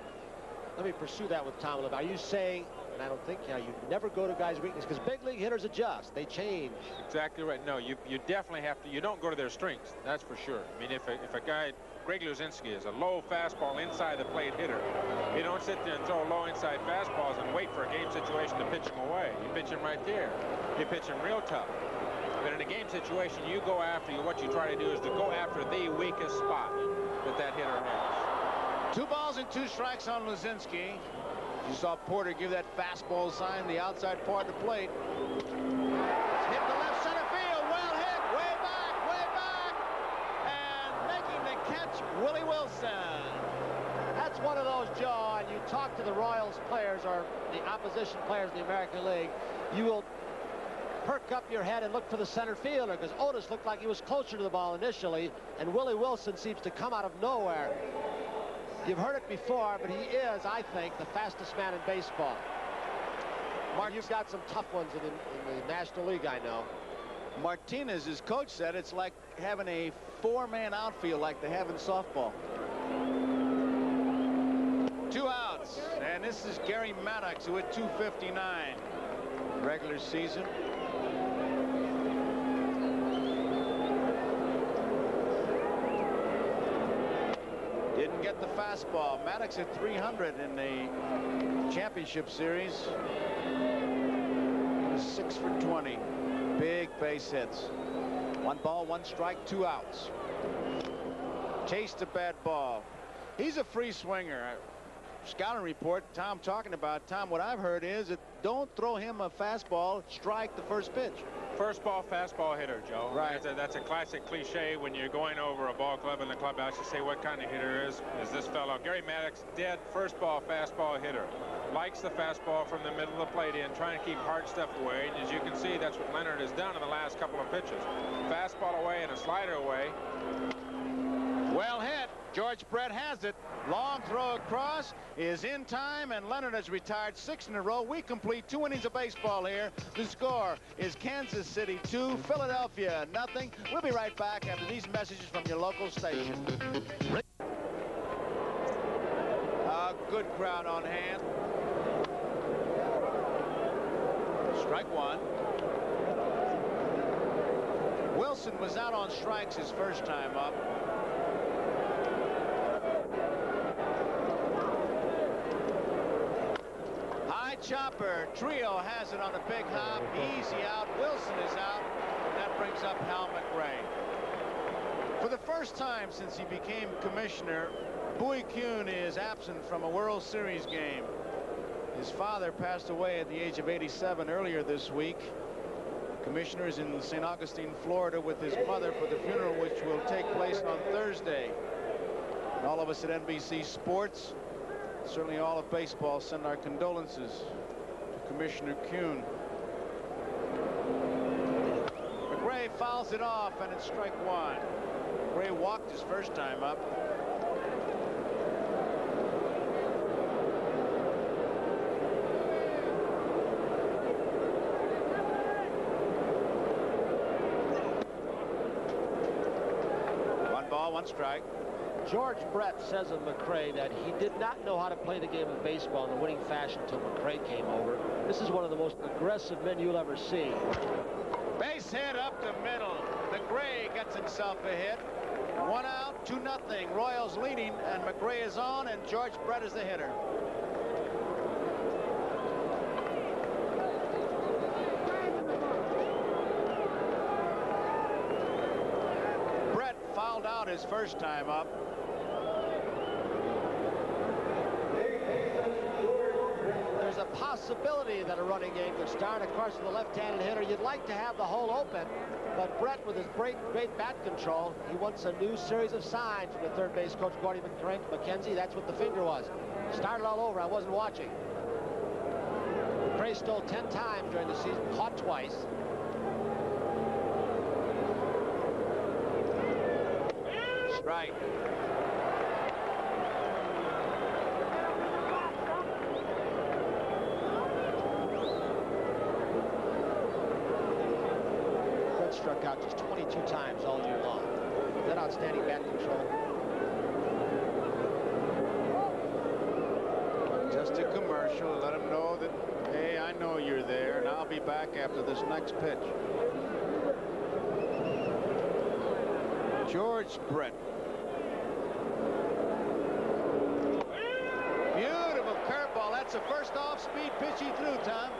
Speaker 3: Let me pursue that with Tom. Are you saying, and I don't think you never go to guys' weakness, because big league hitters adjust, they change.
Speaker 2: Exactly right. No, you definitely have to. You don't go to their strengths, that's for sure. I mean, if a guy, Greg Luzinski, is a low fastball inside the plate hitter, you don't sit there and throw low inside fastballs and wait for a game situation to pitch him away. You pitch him right there. You pitch him real tough. But in a game situation, you go after, what you try to do is to go after the weakest spot. that hitter has.
Speaker 1: 2 balls and 2 strikes on Luzinski. You saw Porter give that fastball sign the outside part of the plate. It's hit to left center field. Well hit. Way back. And making the catch, Willie Wilson.
Speaker 3: That's one of those, Joe, and you talk to the Royals players or the opposition players in the American League, you will perk up your head and look for the center fielder, because Otis looked like he was closer to the ball initially, and Willie Wilson seems to come out of nowhere. You've heard it before, but he is, I think, the fastest man in baseball. Mark, you've got some tough ones in the National League, I know.
Speaker 1: Martinez, his coach said, it's like having a 4-man outfield like they have in softball. 2 outs, and this is Gary Maddox, who hit .259 regular season. Didn't get the fastball. Maddox hit .300 in the championship series. He was 6 for 20. Big base hits. 1 ball, 1 strike, 2 outs. Chased a bad ball. He's a free swinger. Scouting report, Tom talking about, Tom, what I've heard is that don't throw him a fastball, strike the first pitch.
Speaker 2: First ball, fastball hitter, Joe.
Speaker 1: Right.
Speaker 2: That's a classic cliche when you're going over a ball club in the clubhouse. You say, what kind of hitter is this fellow? Gary Maddox, dead first ball, fastball hitter. Likes the fastball from the middle of the plate in, trying to keep hard stuff away. And as you can see, that's what Leonard has done in the last couple of pitches. Fastball away and a slider away.
Speaker 1: Well hit. George Brett has it. Long throw across is in time, and Leonard has retired 6 in a row. We complete 2 innings of baseball here. The score is Kansas City 2, Philadelphia 0. We'll be right back after these messages from your local station. A good crowd on hand. Strike 1. Wilson was out on strikes his first time up. Chopper. Trio has it on a big hop. Easy out. Wilson is out. And that brings up Hal McRae. For the first time since he became commissioner, Bowie Kuhn is absent from a World Series game. His father passed away at the age of 87 earlier this week. The commissioner is in St. Augustine, Florida with his mother for the funeral, which will take place on Thursday. And all of us at NBC Sports, certainly all of baseball, send our condolences to Commissioner Kuhn. McRae fouls it off, and it's strike 1. McRae walked his first time up. One ball, 1 strike.
Speaker 3: George Brett says of McRae that he did not know how to play the game of baseball in a winning fashion until McRae came over. This is one of the most aggressive men you'll ever see.
Speaker 1: Base hit up the middle. McRae gets himself a hit. 1 out, 2-0. Royals leading, and McRae is on, and George Brett is the hitter. Brett fouled out his first time up.
Speaker 3: There's a possibility that a running game could start. Of course, with a left-handed hitter, you'd like to have the hole open. But Brett, with his great bat control, he wants a new series of signs from the third base coach, Gordy McKenzie. That's what the finger was. Started all over. I wasn't watching. McRae stole 10 times during the season, caught twice.
Speaker 1: Strike.
Speaker 3: Struck out just 22 times all year long. That outstanding bat control.
Speaker 1: Just a commercial. Let him know that, hey, I know you're there, and I'll be back after this next pitch. George Brett. Beautiful curveball. That's the first off-speed pitch he threw, Tom.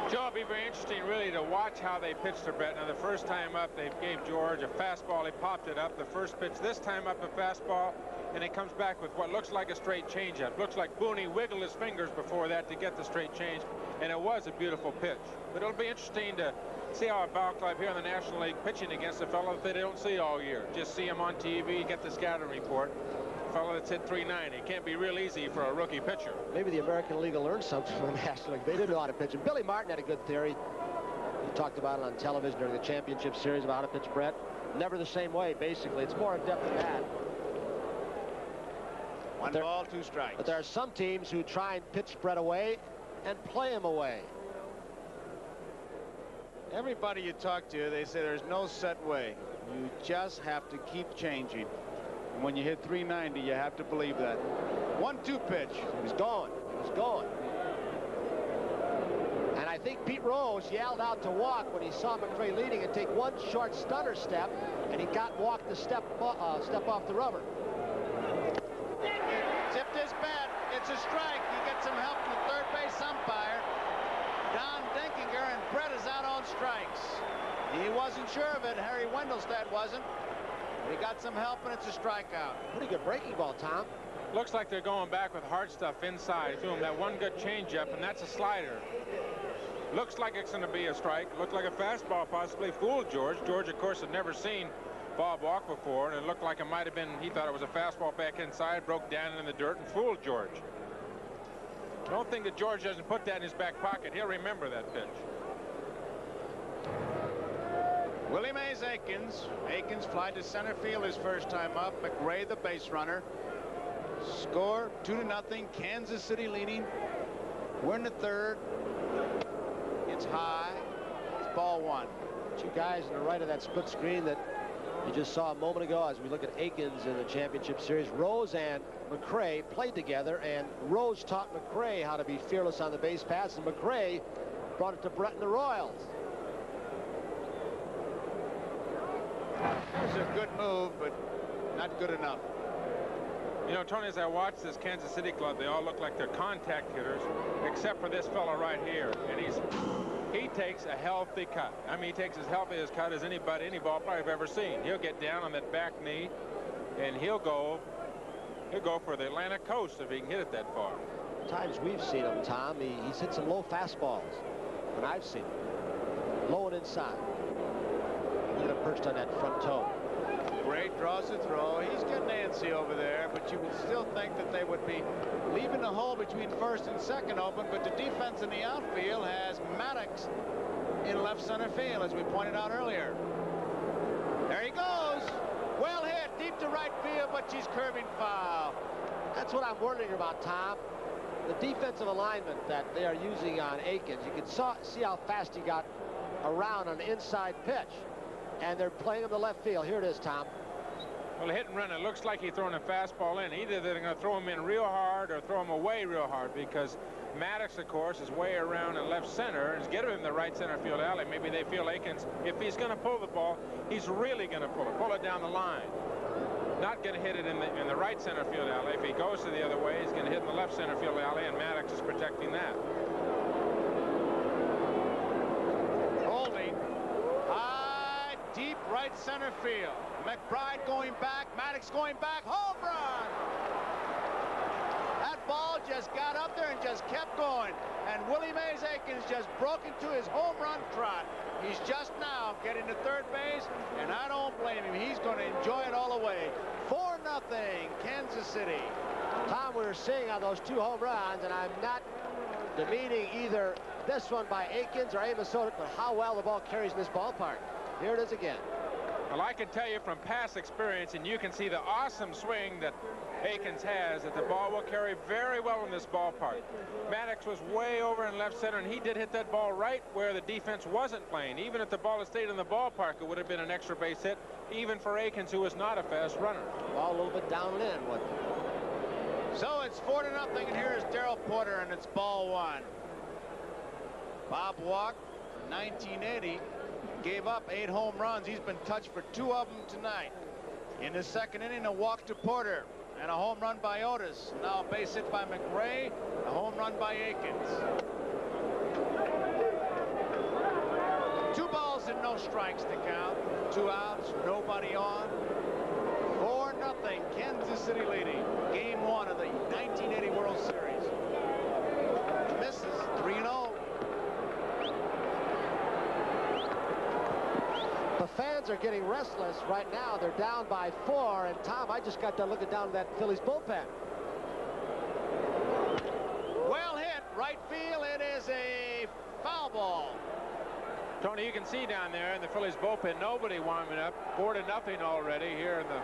Speaker 2: Joe, it'll be very interesting really to watch how they pitch to Brett. Now, the first time up, they gave George a fastball. He popped it up. The first pitch this time up, a fastball, and he comes back with what looks like a straight changeup. Looks like Booney wiggled his fingers before that to get the straight change, and it was a beautiful pitch. But it'll be interesting to see how a ball club here in the National League pitching against a fellow that they don't see all year. Just see him on TV, get the scouting report. A fellow that's hit 390. It can't be real easy for a rookie pitcher.
Speaker 3: Maybe the American League will learn something from the National League. They didn't know how to pitch. And Billy Martin had a good theory. He talked about it on television during the championship series about how to pitch Brett. Never the same way, basically. It's more in depth than that.
Speaker 1: One ball, 2 strikes.
Speaker 3: But there are some teams who try and pitch Brett away and play him away.
Speaker 1: Everybody you talk to, they say there's no set way. You just have to keep changing. And when you hit 390, you have to believe that. 1-2 pitch.
Speaker 3: He was going. He was going. And I think Pete Rose yelled out to walk when he saw McRae leading and take one short stunner step, and he walked the step off the rubber.
Speaker 1: Tipped his bat. It's a strike. He gets some help from the third base umpire, Don Denkinger, and Brett is out on strikes. He wasn't sure of it. Harry Wendelstedt wasn't. He got some help, and it's a strikeout.
Speaker 3: Pretty good breaking ball, Tom.
Speaker 2: Looks like they're going back with hard stuff inside to him. That one good changeup, and that's a slider. Looks like it's going to be a strike. Looked like a fastball possibly fooled George. George, of course, had never seen Bob walk before, and it looked like it might have been, he thought it was a fastball back inside, broke down in the dirt, and fooled George. I don't think that George doesn't put that in his back pocket. He'll remember that pitch.
Speaker 1: Willie Mays Aikens. Aikens flied to center field his first time up. McRae, the base runner. Score 2-0. Kansas City leading. We're in the third. It's high. It's ball 1.
Speaker 3: 2 guys on the right of that split screen that you just saw a moment ago as we look at Aikens in the championship series. Rose and McRae played together, and Rose taught McRae how to be fearless on the base paths, and McRae brought it to Brett and the Royals.
Speaker 1: It was a good move, but not good enough.
Speaker 2: You know, Tony, as I watch this Kansas City club, they all look like they're contact hitters, except for this fella right here. And he takes a healthy cut. I mean, he takes as healthy a cut as any ball player I've ever seen. He'll get down on that back knee, and he'll go for the Atlantic coast if he can hit it that far.
Speaker 3: Times we've seen him, Tom, he's hit some low fastballs, and I've seen him. Low and inside. Look at him perched on that front toe.
Speaker 1: Gray draws the throw. He's getting antsy over there, but you would still think that they would be leaving the hole between first and second open, but the defense in the outfield has Maddox in left center field, as we pointed out earlier. There he goes. Well hit, deep to right field, but she's curving foul.
Speaker 3: That's what I'm wondering about, Tom. The defensive alignment that they are using on Aikens, you can see how fast he got around on the inside pitch. And they're playing him to left field. Here it is, Tom.
Speaker 2: Well, hit and run, it looks like he's throwing a fastball in. Either they're going to throw him in real hard or throw him away real hard, because Maddox, of course, is way around in left center and is getting him in the right center field alley. Maybe they feel Aikens, if he's going to pull the ball, he's really going to pull it down the line. Not going to hit it in the right center field alley. If he goes to the other way, he's going to hit in the left center field alley, and Maddox is protecting that.
Speaker 1: Holding. High, deep right center field. McBride going back, Maddox going back, home run! That ball just got up there and just kept going. And Willie Mays Aikens just broke into his home run trot. He's just now getting to third base, and I don't blame him. He's going to enjoy it all the way. 4-0, Kansas City.
Speaker 3: Tom, we were seeing on those 2 home runs, and I'm not demeaning either this one by Aikens or Amos Odom, but how well the ball carries in this ballpark. Here it is again.
Speaker 2: Well, I can tell you from past experience, and you can see the awesome swing that Aikens has, that the ball will carry very well in this ballpark. Maddox was way over in left center, and he did hit that ball right where the defense wasn't playing. Even if the ball had stayed in the ballpark, it would have been an extra base hit, even for Aikens, who is not a fast runner.
Speaker 3: Ball a little bit down and in, wasn't it?
Speaker 1: So it's 4-0, and here is Darrell Porter, and it's ball 1. Bob walked in 1980. Gave up 8 home runs. He's been touched for 2 of them tonight. In the second inning, a walk to Porter and a home run by Otis. Now a base hit by McRae, a home run by Aikens. strikes to count. 2 outs, nobody on. 4-0, Kansas City leading. Game 1 of the 1980 World Series. Misses, 3-0.
Speaker 3: The fans are getting restless right now. They're down by 4. And Tom, I just got done looking down at that Phillies bullpen.
Speaker 1: Well hit, right field. It is a foul ball.
Speaker 2: Tony, you can see down there in the Phillies bullpen, nobody warming up. 4-0 already here in the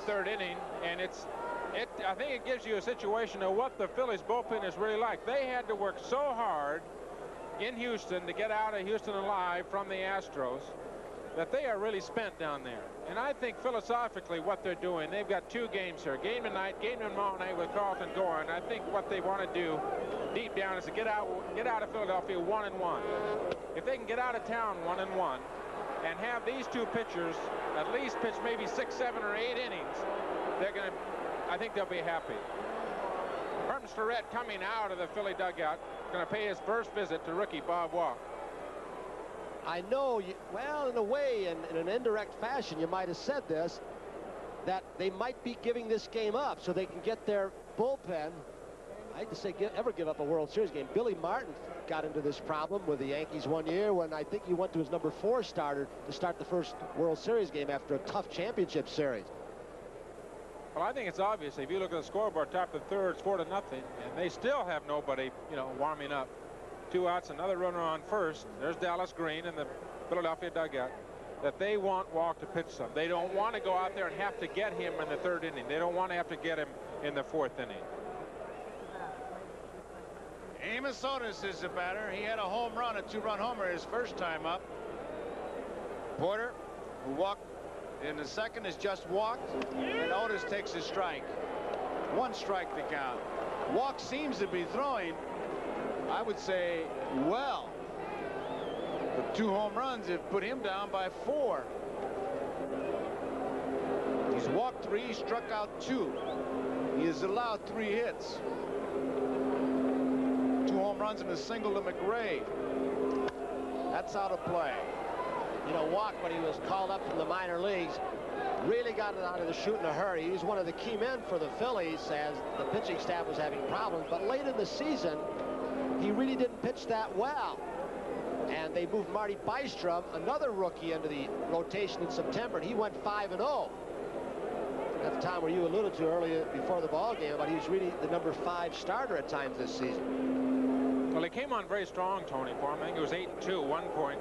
Speaker 2: third inning, and I think it gives you a situation of what the Phillies bullpen is really like. They had to work so hard in Houston to get out of Houston alive from the Astros that they are really spent down there. And I think philosophically what they're doing, they've got 2 games here, game tonight, game tomorrow night with Carlton Gore. And I think what they want to do deep down is to get out of Philadelphia 1-1. If they can get out of town 1-1 and have these 2 pitchers at least pitch maybe 6, 7, or 8 innings, I think they'll be happy. Herm Starrett coming out of the Philly dugout, going to pay his first visit to rookie Bob Walk.
Speaker 3: I know, well, in a way, in an indirect fashion, you might have said this, that they might be giving this game up so they can get their bullpen. I hate to say ever give up a World Series game. Billy Martin got into this problem with the Yankees one year when I think he went to his number 4 starter to start the first World Series game after a tough championship series.
Speaker 2: Well, I think it's obvious. If you look at the scoreboard, top of the third, it's 4-0, and they still have nobody, warming up. 2 outs, another runner on first. There's Dallas Green in the Philadelphia dugout. That they want Walk to pitch some. They don't want to go out there and have to get him in the 3rd inning. They don't want to have to get him in the 4th inning.
Speaker 1: Amos Otis is the batter. He had a home run, a 2-run homer his first time up. Porter, who walked in the second, has just walked, and Otis takes his strike. 1 strike to count. Walk seems to be throwing, I would say, well. The 2 home runs have put him down by 4. He's walked 3, struck out 2. He has allowed 3 hits. 2 home runs and a single to McRae. That's out of play.
Speaker 3: Walk, when he was called up from the minor leagues, really got it out of the chute in a hurry. He was one of the key men for the Phillies as the pitching staff was having problems. But late in the season, he really didn't pitch that well. And they moved Marty Bystrom, another rookie, into the rotation in September, and he went 5-0. At the time where you alluded to earlier before the ball game, but he was really the number 5 starter at times this season.
Speaker 2: Well, he came on very strong, Tony, for him. I think it was 8-2 1 point.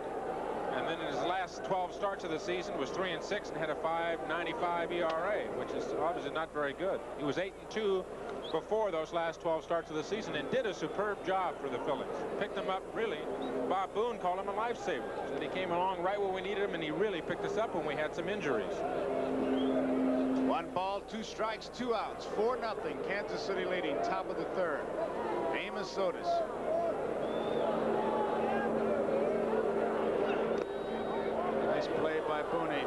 Speaker 2: And then in his last 12 starts of the season was 3-6 and had a 5.95 ERA, which is obviously not very good. He was 8-2 before those last 12 starts of the season and did a superb job for the Phillies. Picked them up, really. Bob Boone called him a lifesaver. And he came along right when we needed him, and he really picked us up when we had some injuries.
Speaker 1: 1 ball, 2 strikes, 2 outs. 4-0, Kansas City leading, top of the 3rd. Amos Otis. Nice play by Boone.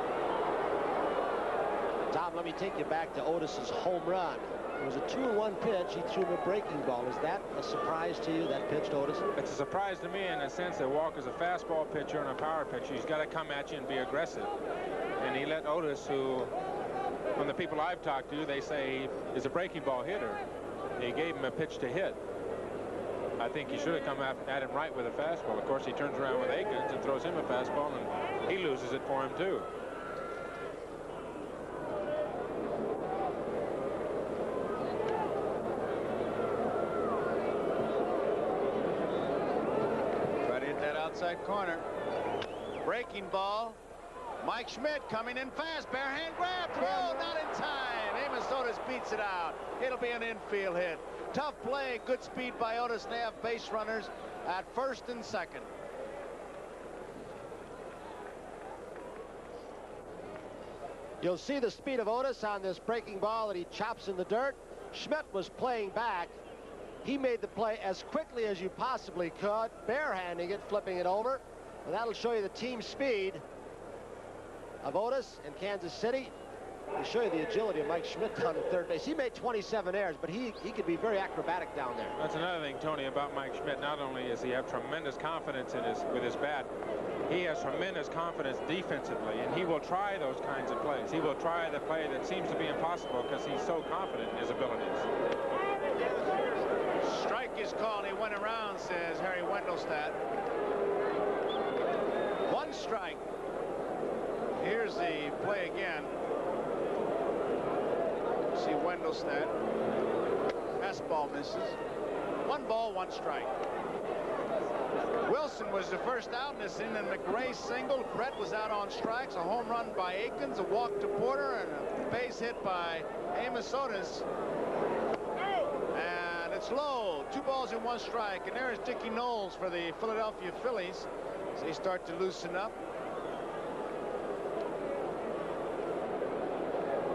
Speaker 3: Tom, let me take you back to Otis's home run. It was a 2-1 pitch. He threw him a breaking ball. Is that a surprise to you, that pitch to Otis?
Speaker 2: It's a surprise to me in the sense that Walk is a fastball pitcher and a power pitcher. He's got to come at you and be aggressive. And he let Otis, who, from the people I've talked to, they say is a breaking ball hitter. He gave him a pitch to hit. I think he should have come at him right with a fastball. Of course, he turns around with Aikens and throws him a fastball, and he loses it for him, too.
Speaker 1: Try to hit that outside corner. Breaking ball. Mike Schmidt coming in fast. Bare hand grab. Throw not in time. Amos Otis beats it out. It'll be an infield hit. Tough play. Good speed by Otis. They have base runners at 1st and 2nd.
Speaker 3: You'll see the speed of Otis on this breaking ball that he chops in the dirt. Schmidt was playing back. He made the play as quickly as you possibly could, barehanding it, flipping it over. And that'll show you the team speed of Otis in Kansas City. to show you the agility of Mike Schmidt down at third base. He made 27 errors, but he could be very acrobatic down there.
Speaker 2: That's another thing, Tony, about Mike Schmidt. Not only does he have tremendous confidence with his bat, he has tremendous confidence defensively, and he will try those kinds of plays. He will try the play that seems to be impossible because he's so confident in his abilities.
Speaker 1: Strike is called. He went around, says Harry Wendelstedt. One strike. Here's the play again. See Wendelstedt. Fastball misses. 1 ball, 1 strike. Wilson was the first out in this inning, and McRae singled. Brett was out on strikes. A home run by Aikens, a walk to Porter, and a base hit by Amos Otis. And it's low. 2 balls and 1 strike. And there's Dickie Knowles for the Philadelphia Phillies. So they start to loosen up.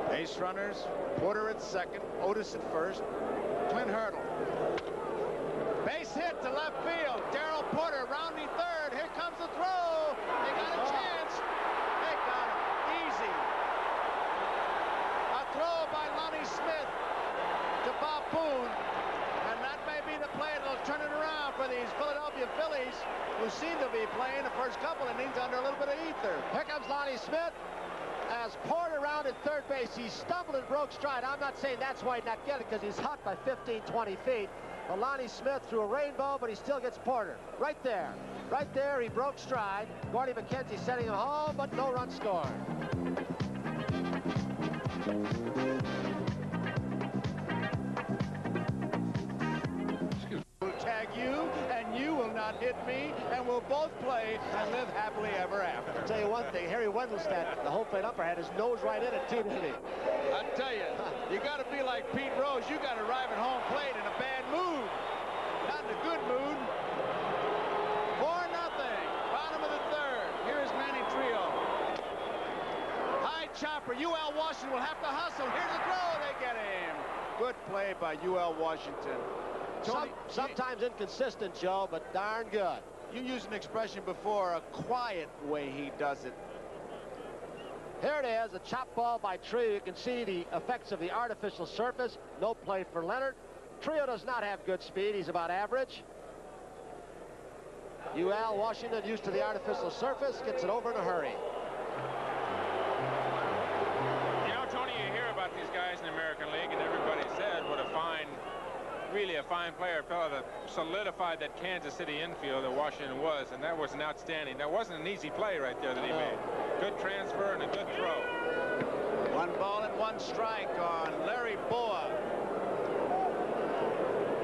Speaker 1: Base runners, Porter at second, Otis at first, Clint Hurdle. Base hit to left field. Darrell Porter rounding third. Here comes the throw. They got a chance. They got it. Easy. A throw by Lonnie Smith to Bob Boone. And that may be the play that'll turn it around for these Philadelphia Phillies, who seem to be playing the first couple innings under a little bit of ether.
Speaker 3: Here comes Lonnie Smith. As Porter rounded third base, he stumbled and broke stride. I'm not saying that's why he did not get it, because he's hot by 15, 20 feet. But Lonnie Smith threw a rainbow, but he still gets Porter. Right there. Right there, he broke stride. Gordy McKenzie sending him home, but no run scored.
Speaker 1: We'll tag you, and you will not hit me, and we'll both play and live happily ever after.
Speaker 3: I'll tell you one thing, Harry Wendelstedt, the home plate upper, had his nose right in it, too, didn't he?
Speaker 1: I tell you, you got to be like Pete Rose. You got to arrive at home plate in a bad mood, not in a good mood. 4-0. Bottom of the third. Here's Manny Trio. High chopper. UL Washington will have to hustle. Here's a throw. They get him. Good play by UL Washington. Tony,
Speaker 3: sometimes inconsistent, Joe, but darn good.
Speaker 1: You used an expression before, a quiet way he does it.
Speaker 3: Here it is, a chop ball by Trio. You can see the effects of the artificial surface. No play for Leonard. Trio does not have good speed. He's about average. UL Washington, used to the artificial surface, gets it over in a hurry.
Speaker 2: You know, Tony, you hear about these guys in the American League, and everybody said what a fine, really a fine player, a fellow that solidified that Kansas City infield that Washington was, and that was an outstanding. That wasn't an easy play right there that he made. Good transfer and a good throw.
Speaker 1: 1 ball and 1 strike on Larry Boa.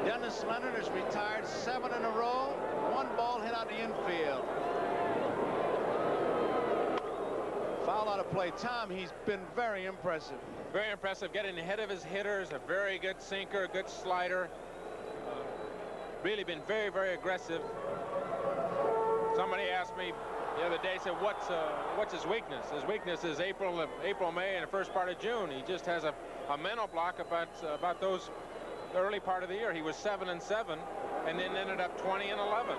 Speaker 1: Dennis Leonard has retired 7 in a row. 1 ball hit out the infield. Foul out of play. Tom, he's been very impressive.
Speaker 2: Very impressive, getting ahead of his hitters, a very good sinker, a good slider. Really been very, very aggressive. Somebody asked me the other day, said, what's his weakness? His weakness is April, May, and the first part of June. He just has a mental block about those the early part of the year. He was 7-7, and then ended up 20-11.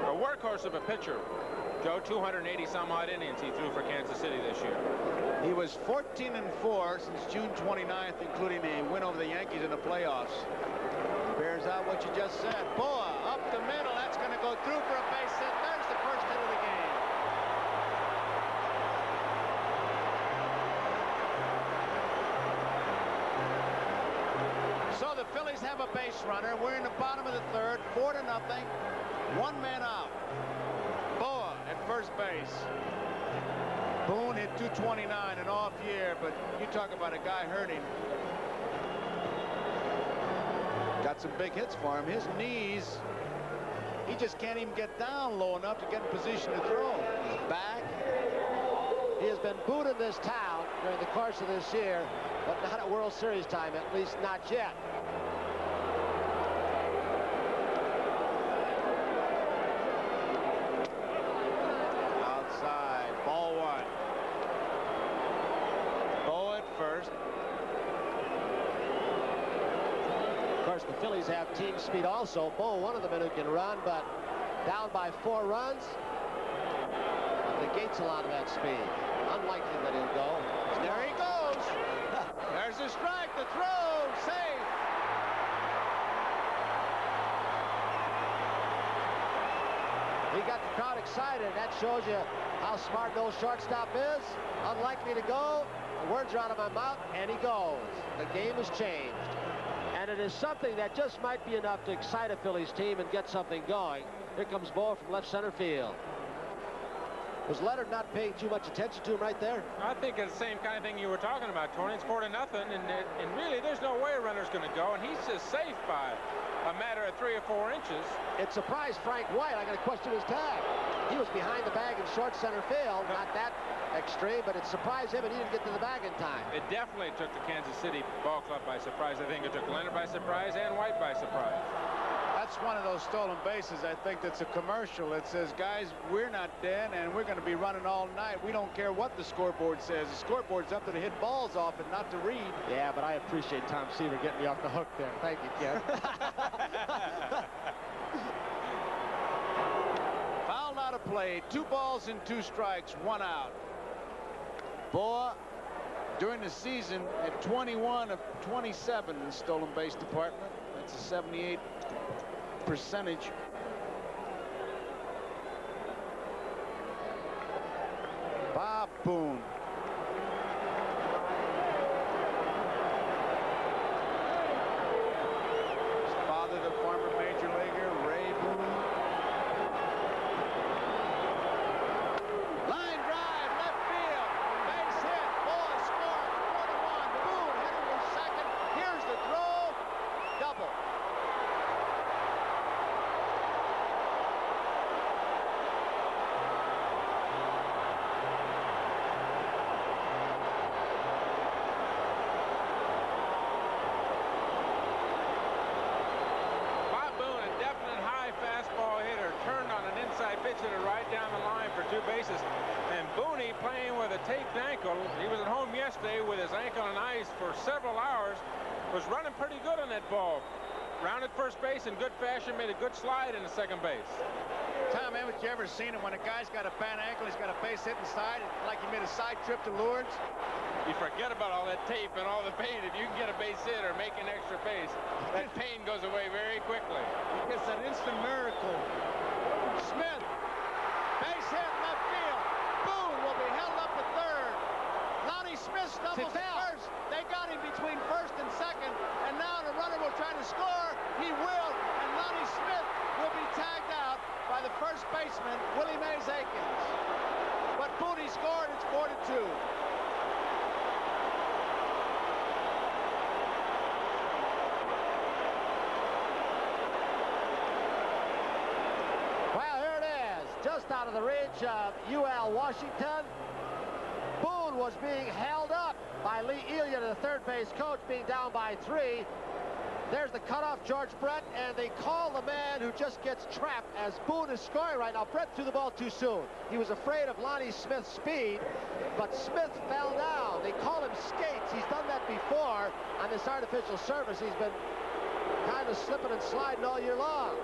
Speaker 2: A workhorse of a pitcher. Joe, 280 some odd innings he threw for Kansas City this year.
Speaker 1: He was 14-4 since June 29th, including a win over the Yankees in the playoffs. Bears out what you just said. Boa up the middle. That's going to go through for a base hit. There's the first hit of the game. So the Phillies have a base runner. We're in the bottom of the third, 4-0. 1 man out. Boa at first base. Boone hit 229, an off year, but you talk about a guy hurting. Got some big hits for him. His knees, he just can't even get down low enough to get in position to throw. His back.
Speaker 3: He has been booed in this town during the course of this year, but not at World Series time, at least not yet.
Speaker 1: Outside, ball 1. Boa at first.
Speaker 3: Of course, the Phillies have team speed also. Boa, one of the men who can run, but down by 4 runs. Negates a lot of that speed. Unlikely that he'll go.
Speaker 1: There he goes. There's a strike. The throw. Safe.
Speaker 3: He got the crowd excited. That shows you how smart the old shortstop is. Unlikely to go. The words are out of my mouth, and he goes. The game has changed. And it is something that just might be enough to excite a Phillies team and get something going. Here comes Boa from left center field. Was Leonard not paying too much attention to him right there?
Speaker 2: I think it's the same kind of thing you were talking about, Tony. It's 4-0, and really there's no way a runner's going to go, and he's just safe by a matter of 3 or 4 inches.
Speaker 3: It surprised Frank White. I got to question his tag. He was behind the bag in short center field. Not that extreme, but it surprised him, and he didn't get to the bag in time.
Speaker 2: It definitely took the Kansas City ball club by surprise. I think it took Leonard by surprise and White by surprise.
Speaker 1: That's one of those stolen bases. I think that's a commercial. It says, guys, we're not dead, and we're going to be running all night. We don't care what the scoreboard says. The scoreboard's up to hit balls off and not to read.
Speaker 3: Yeah, but I appreciate Tom Seaver getting me off the hook there. Thank you, Ken.
Speaker 1: Foul not a play. 2 balls and 2 strikes. 1 out. Boa, during the season, at 21 of 27 in the stolen base department. That's a 78 percentage. Bob Boone. His father, the former major leaguer, Ray Boone. Line drive, left field, base hit, Boa scores, 4-1. Boone headed for second. Here's the throw, double.
Speaker 2: Pitch it right down the line for 2 bases. And Booney, playing with a taped ankle, he was at home yesterday with his ankle on ice for several hours, was running pretty good on that ball. Rounded first base in good fashion, made a good slide into second base.
Speaker 1: Tom, haven't you ever seen it when a guy's got a bad ankle, he's got a base hit inside, like he made a side trip to Lourdes?
Speaker 2: You forget about all that tape and all the pain. If you can get a base hit or make an extra base, that pain goes away very quickly.
Speaker 1: It's an instant miracle. Smith, base hit, left field. Boone will be held up to third. Lonnie Smith stumbles to first. They got him between first and second, and now the runner will try to score. He will, and Lonnie Smith will be tagged out by the first baseman, Willie Mays Aikens. But Boone scored. It's 4-2.
Speaker 3: Just out of the reach of UL Washington. Boone was being held up by Lee Elia, the third base coach, being down by 3. There's the cutoff, George Brett, and they call the man who just gets trapped as Boone is scoring right now. Brett threw the ball too soon. He was afraid of Lonnie Smith's speed, but Smith fell down. They call him skates. He's done that before on this artificial surface. He's been kind of slipping and sliding all year long.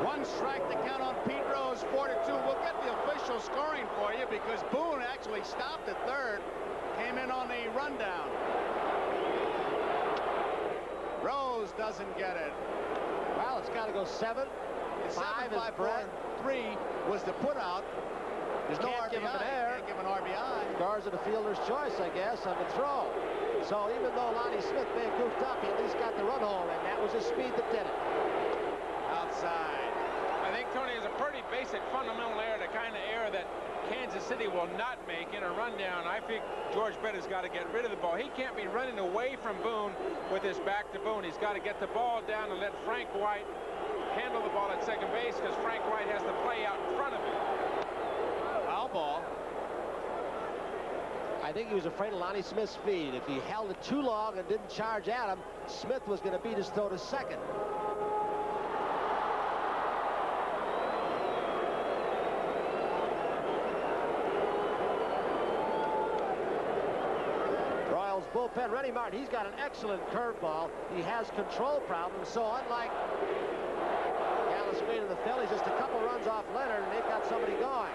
Speaker 1: 1 strike to count on Pete Rose, 4-2. We'll get the official scoring for you because Boone actually stopped at third, came in on the rundown. Rose doesn't get it.
Speaker 3: Well, it's got to go 7. 5 is Brett.
Speaker 1: 3 was the put out. There's no RBI.
Speaker 3: Give him an error.
Speaker 1: Can't give an RBI.
Speaker 3: Scores at a fielder's choice, I guess, on the throw. So even though Lonnie Smith may have goofed up, he at least got the run home, and that was his speed that did it.
Speaker 1: Outside.
Speaker 2: I think, Tony, is a pretty basic fundamental error, the kind of error that Kansas City will not make in a rundown. I think George Brett has got to get rid of the ball. He can't be running away from Boone with his back to Boone. He's got to get the ball down and let Frank White handle the ball at second base because Frank White has the play out in front of him.
Speaker 1: Foul ball.
Speaker 3: I think he was afraid of Lonnie Smith's speed. If he held it too long and didn't charge at him, Smith was going to beat his throw to second. Bullpen, Rennie Martin, he's got an excellent curveball. He has control problems, so unlike Dallas Green of the Phillies. Just a couple runs off Leonard, and they've got somebody going.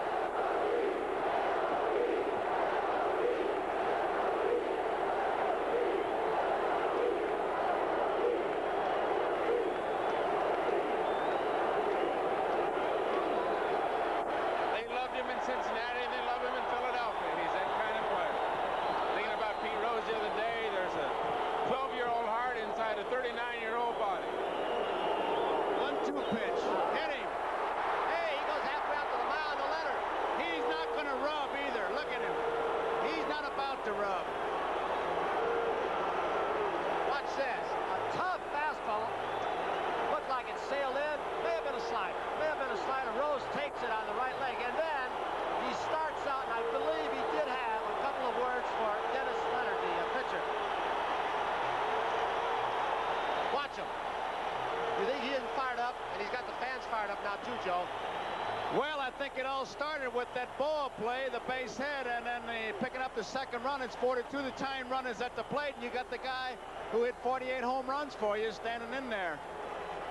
Speaker 2: They loved him in Cincinnati, and they love him in Philadelphia. He's that kind of player. Thinking about Pete Rose the other day, there's a 12-year-old heart inside a 39-year-old body.
Speaker 1: 1-2 pitch. Hit him.
Speaker 3: Hey, he goes halfway out to the mound to Leonard.
Speaker 1: He's not going to rub either. Look at him. He's not about to rub.
Speaker 3: Watch this. A tough fastball. Looked like it sailed in. May have been a slider. May have been a slider. Rose takes it on the right leg. And then he starts out, and I believe he did have a couple of words for Dennis Leonard, the pitcher. Watch him. You think he isn't fired up? And he's got the fans fired up now, too, Joe.
Speaker 1: Well, I think it all started with that ball play, the base hit, and then picking up the second run. It's 4-2. The tying run is at the plate, and you got the guy who hit 48 home runs for you standing in there.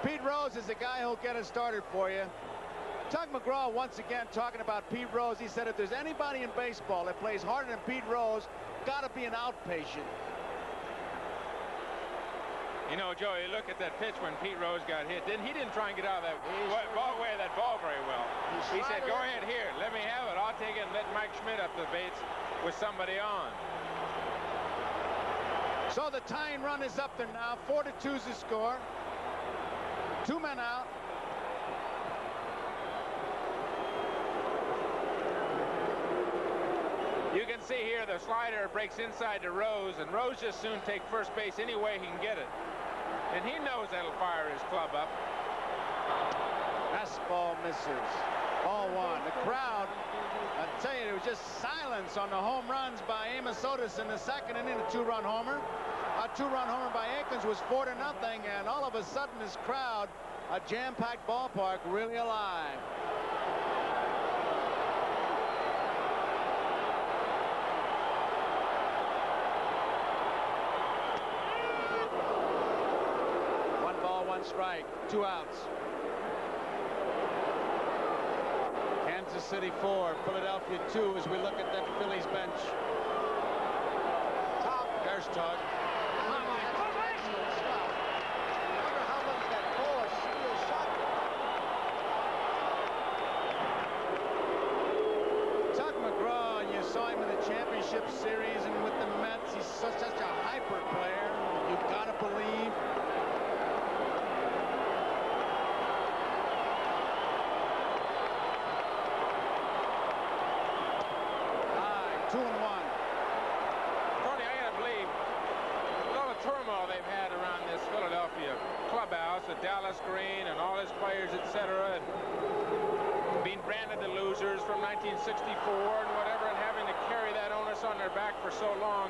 Speaker 1: Pete Rose is the guy who'll get it started for you. Tug McGraw, once again, talking about Pete Rose. He said if there's anybody in baseball that plays harder than Pete Rose, got to be an outpatient.
Speaker 2: You know, Joe, you look at that pitch when Pete Rose got hit. He didn't try and get out of that ball very well. He said, go ahead here, let me have it. I'll take it and let Mike Schmidt up the baits with somebody on.
Speaker 1: So the tying run is up there now. 4-2 is the score. 2 men out.
Speaker 2: You can see here the slider breaks inside to Rose, and Rose just soon take first base any way he can get it. And he knows that'll fire his club up.
Speaker 1: Fastball misses. Ball one. The crowd, I tell you, there was just silence on the home runs by Amos Otis in the second inning, a 2-run homer. A 2-run homer by Aikens was 4-0, and all of a sudden this crowd, a jam-packed ballpark, really alive. Strike, 2 outs. Kansas City 4, Philadelphia 2 as we look at that Phillies bench. There's Tug. Tug McGraw, you saw him in the championship series and with the Mets. He's such a hyper player. You've got to believe. 2-1.
Speaker 2: Tony, I gotta believe all the turmoil they've had around this Philadelphia clubhouse, the Dallas Green and all his players, etc., and being branded the losers from 1964 and whatever, and having to carry that onus on their back for so long.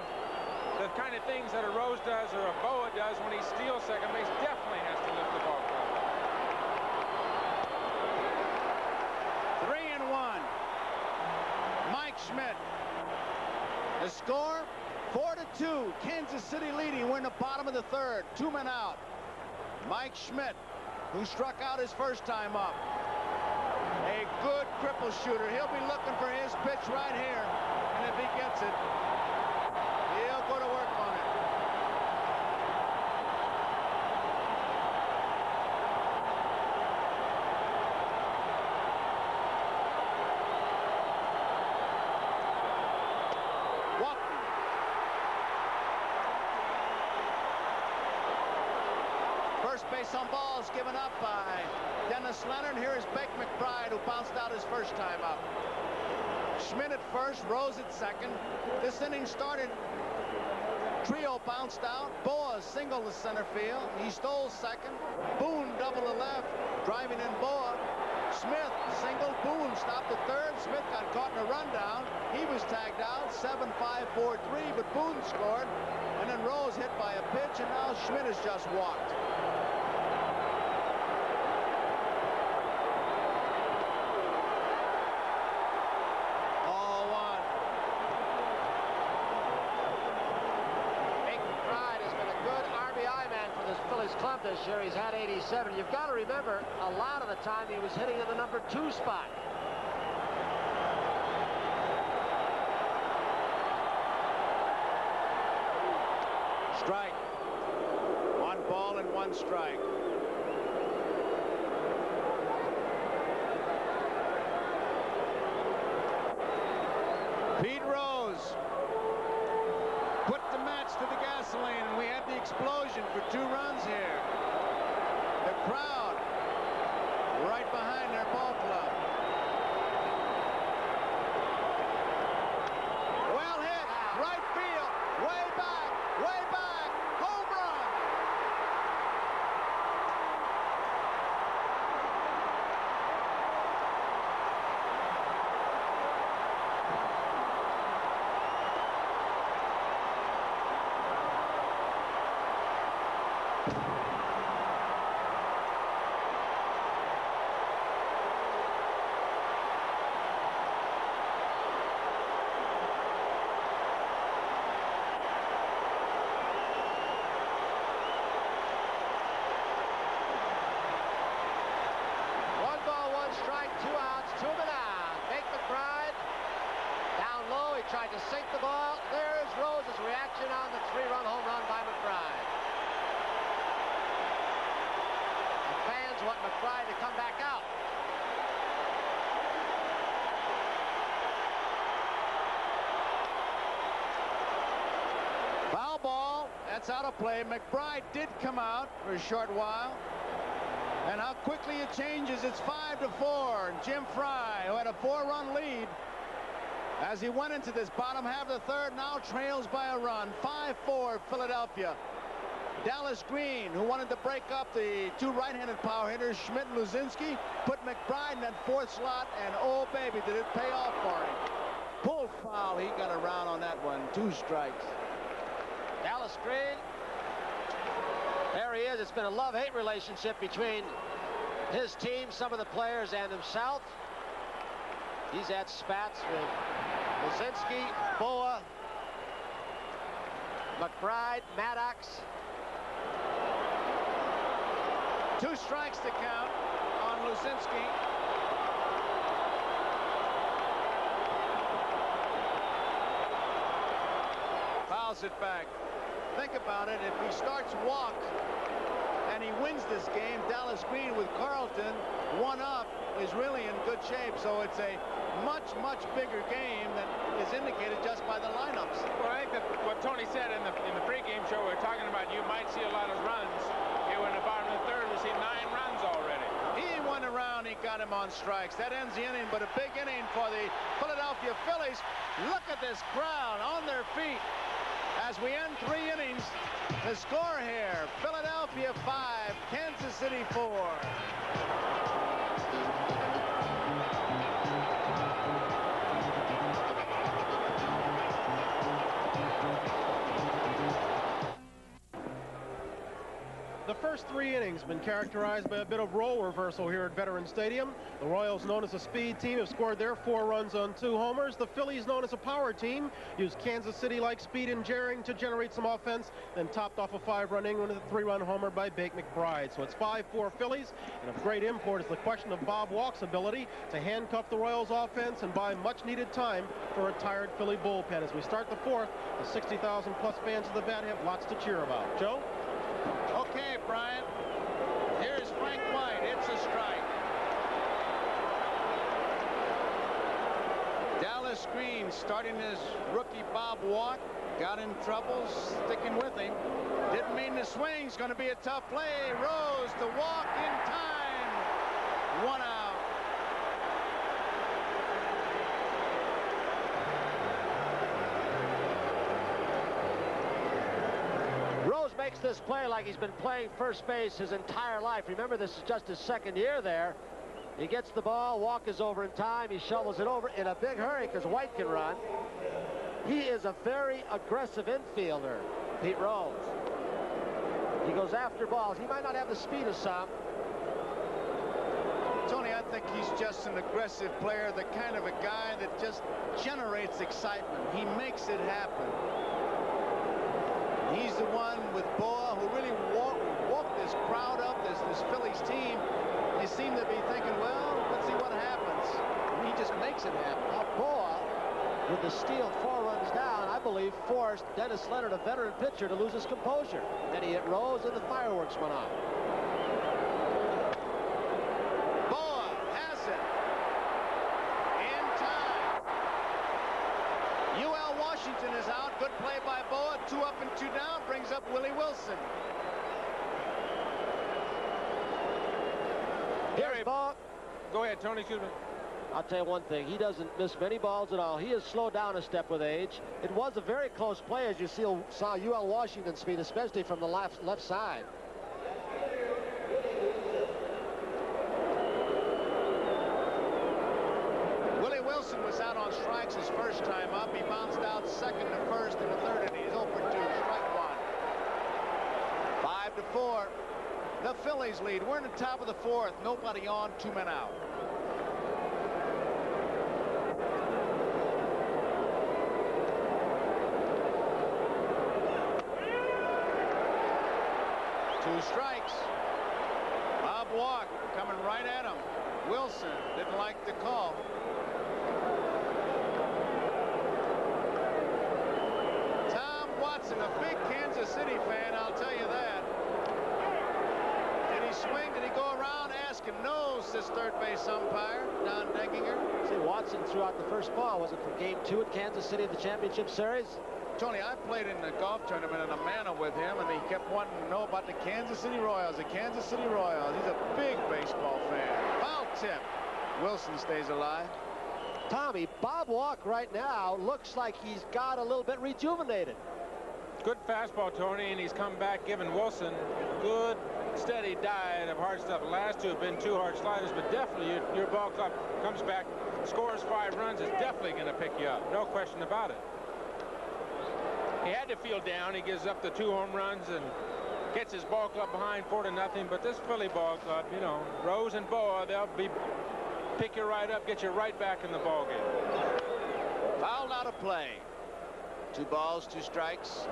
Speaker 2: The kind of things that a Rose does or a Boa does when he steals second base definitely has to lift the ball club.
Speaker 1: 3-1. Mike Schmidt. The score, 4-2. Kansas City leading. We're in the bottom of the third. 2 men out. Mike Schmidt, who struck out his first time up. A good cripple shooter. He'll be looking for his pitch right here. And if he gets it, he'll go to work on it. First base on balls given up by Dennis Leonard. Here is Bake McBride, who bounced out his first time up. Schmidt at first, Rose at second. This inning started. Trio bounced out. Boa singled to center field. He stole second. Boone double to left, driving in Boa. Smith singled. Boone stopped at third. Smith got caught in a rundown. He was tagged out. 7-5-4-3, but Boone scored. And then Rose hit by a pitch, and now Schmidt has just walked. All one.
Speaker 3: Bake McBride has been a good RBI man for this Phillies club this year. He's had 87. You've got to remember, a lot of the time he was hitting in the number 2 spot.
Speaker 1: Strike. 1 ball and 1 strike. Pete Rose put the match to the gasoline, and we have the explosion for 2 runs here. The crowd right behind their ball club. Well hit, right field, way back, home run.
Speaker 3: Tried to sink the ball. There's Rose's reaction on the 3-run home run by McBride. The fans want McBride to come back out.
Speaker 1: Foul ball. That's out of play. McBride did come out for a short while. And how quickly it changes. It's 5-4. And Jim Fry, who had a 4-run lead, as he went into this bottom half of the 3rd, now trails by a run. 5-4 Philadelphia. Dallas Green, who wanted to break up the 2 right-handed power hitters, Schmidt and Luzinski, put McBride in that 4th slot, and oh baby, did it pay off for him. Pulled foul, he got around on that one. 2 strikes.
Speaker 3: Dallas Green. There he is. It's been a love-hate relationship between his team, some of the players, and himself. He's at spats with Luzinski, Boa, McBride, Maddox.
Speaker 1: 2 strikes to count on Luzinski. Fouls it back. Think about it. If he starts walk and he wins this game, Dallas Green with Carlton 1 up is really in good shape. So it's a much bigger game than is indicated just by the lineups.
Speaker 2: Well, I think that what Tony said in the pregame show, we were talking about you might see a lot of runs. Here in the bottom of the 3rd, we see 9 runs already.
Speaker 1: He went around, he got him on strikes. That ends the inning, but a big inning for the Philadelphia Phillies. Look at this crowd on their feet as we end 3 innings. The score here, Philadelphia 5, Kansas City 4.
Speaker 8: The first 3 innings been characterized by a bit of role reversal here at Veterans Stadium. The Royals, known as a speed team, have scored their 4 runs on 2 homers. The Phillies, known as a power team, used Kansas City-like speed and jarring to generate some offense, then topped off a 5-run inning with a 3-run homer by Bake McBride. So it's 5-4 Phillies, and of great import is the question of Bob Walk's ability to handcuff the Royals offense and buy much-needed time for a tired Philly bullpen. As we start the 4th, the 60,000-plus fans of the bat have lots to cheer about. Joe?
Speaker 1: Okay, Brian. Here's Frank White. It's a strike. Dallas Green, starting his rookie Bob Walk, got in trouble, sticking with him. Didn't mean the swing's going to be a tough play. Rose to walk in time. 1 out.
Speaker 3: Rose makes this play like he's been playing first base his entire life. Remember, this is just his 2nd year there. He gets the ball, Walk is over in time, he shovels it over in a big hurry because White can run. He is a very aggressive infielder, Pete Rose. He goes after balls. He might not have the speed of some.
Speaker 1: Tony, I think he's just an aggressive player, the kind of a guy that just generates excitement. He makes it happen. He's the one with Boa who really walked this
Speaker 3: with the steal 4 runs down, I believe forced Dennis Leonard, a veteran pitcher, to lose his composure. Then he hit Rose and the fireworks went off.
Speaker 1: Boa has it. In time. UL Washington is out. Good play by Boa. 2 up and 2 down. Brings up Willie Wilson.
Speaker 3: Here's Boa.
Speaker 2: Go ahead, Tony. Excuse me.
Speaker 3: I'll tell you one thing, he doesn't miss many balls at all. He has slowed down a step with age. It was a very close play, as you saw UL Washington speed, especially from the left side.
Speaker 1: Willie Wilson was out on strikes his first time up. He bounced out second to first in the third inning. He's 0 for 2, strike 1. 5-4. The Phillies lead. We're in the top of the 4th. Nobody on, 2 men out. Two strikes. Bob Walk coming right at him. Wilson didn't like the call. Tom Watson, a big Kansas City fan, I'll tell you that. Did he swing? Did he go around asking no, says third base umpire Don Denkinger.
Speaker 3: See, Watson threw out the first ball. Was it from Game 2 at Kansas City of the championship series?
Speaker 1: Tony, I played in the golf tournament in Amana with him, and he kept wanting to know about the Kansas City Royals. The Kansas City Royals. He's a big baseball fan. Foul tip. Wilson stays alive.
Speaker 3: Tommy, Bob Walk right now looks like he's got a little bit rejuvenated.
Speaker 2: Good fastball, Tony, and he's come back giving Wilson good, steady diet of hard stuff. The last 2 have been 2 hard sliders, but definitely your ball club comes back, scores 5 runs, is definitely going to pick you up. No question about it. He had to feel down. He gives up the 2 home runs and gets his ball club behind 4-0. But this Philly ball club, you know, Rose and Boa, they'll pick you right up, get you right back in the ball game.
Speaker 1: Fouled out of play. 2 balls, 2 strikes.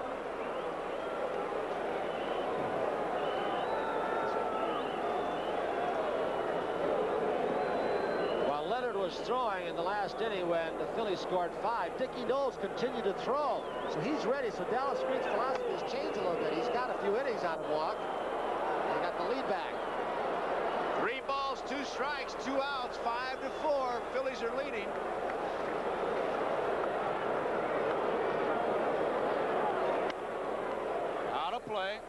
Speaker 3: Leonard was throwing in the last inning when the Phillies scored 5. Dickie Knowles continued to throw, so he's ready. So Dallas Green's philosophy has changed a little bit. He's got a few innings out of Walk. They got the lead back.
Speaker 1: 3 balls, 2 strikes, 2 outs, 5-4. Phillies are leading. Out of play.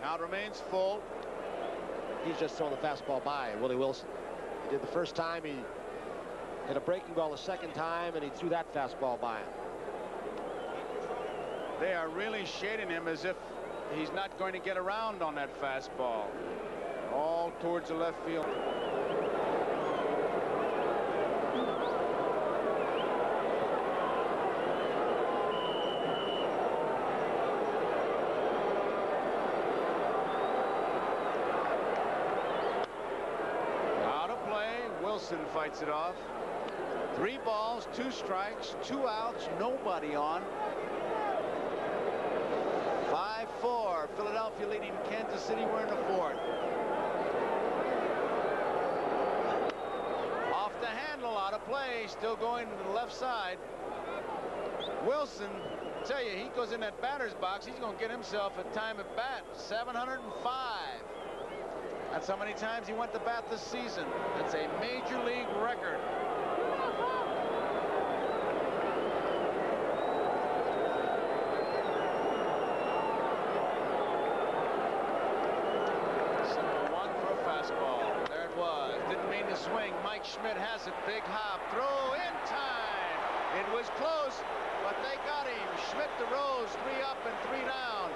Speaker 1: Count remains full.
Speaker 3: He's just throwing the fastball by Willie Wilson. He did the first time. He hit a breaking ball the second time, and he threw that fastball by him.
Speaker 1: They are really shading him as if he's not going to get around on that fastball. All towards the left field. Out of play. Wilson fights it off. 3 balls, 2 strikes, 2 outs, nobody on. 5-4. Philadelphia leading Kansas City. We're in the 4th. Off the handle, out of play. Still going to the left side. Wilson, I tell you, he goes in that batter's box. He's going to get himself a time at bat. 705. That's how many times he went to bat this season. That's a major league record. Swing. Mike Schmidt has it. Big hop. Throw in time. It was close, but they got him. Schmidt to Rose. 3 up and 3 down.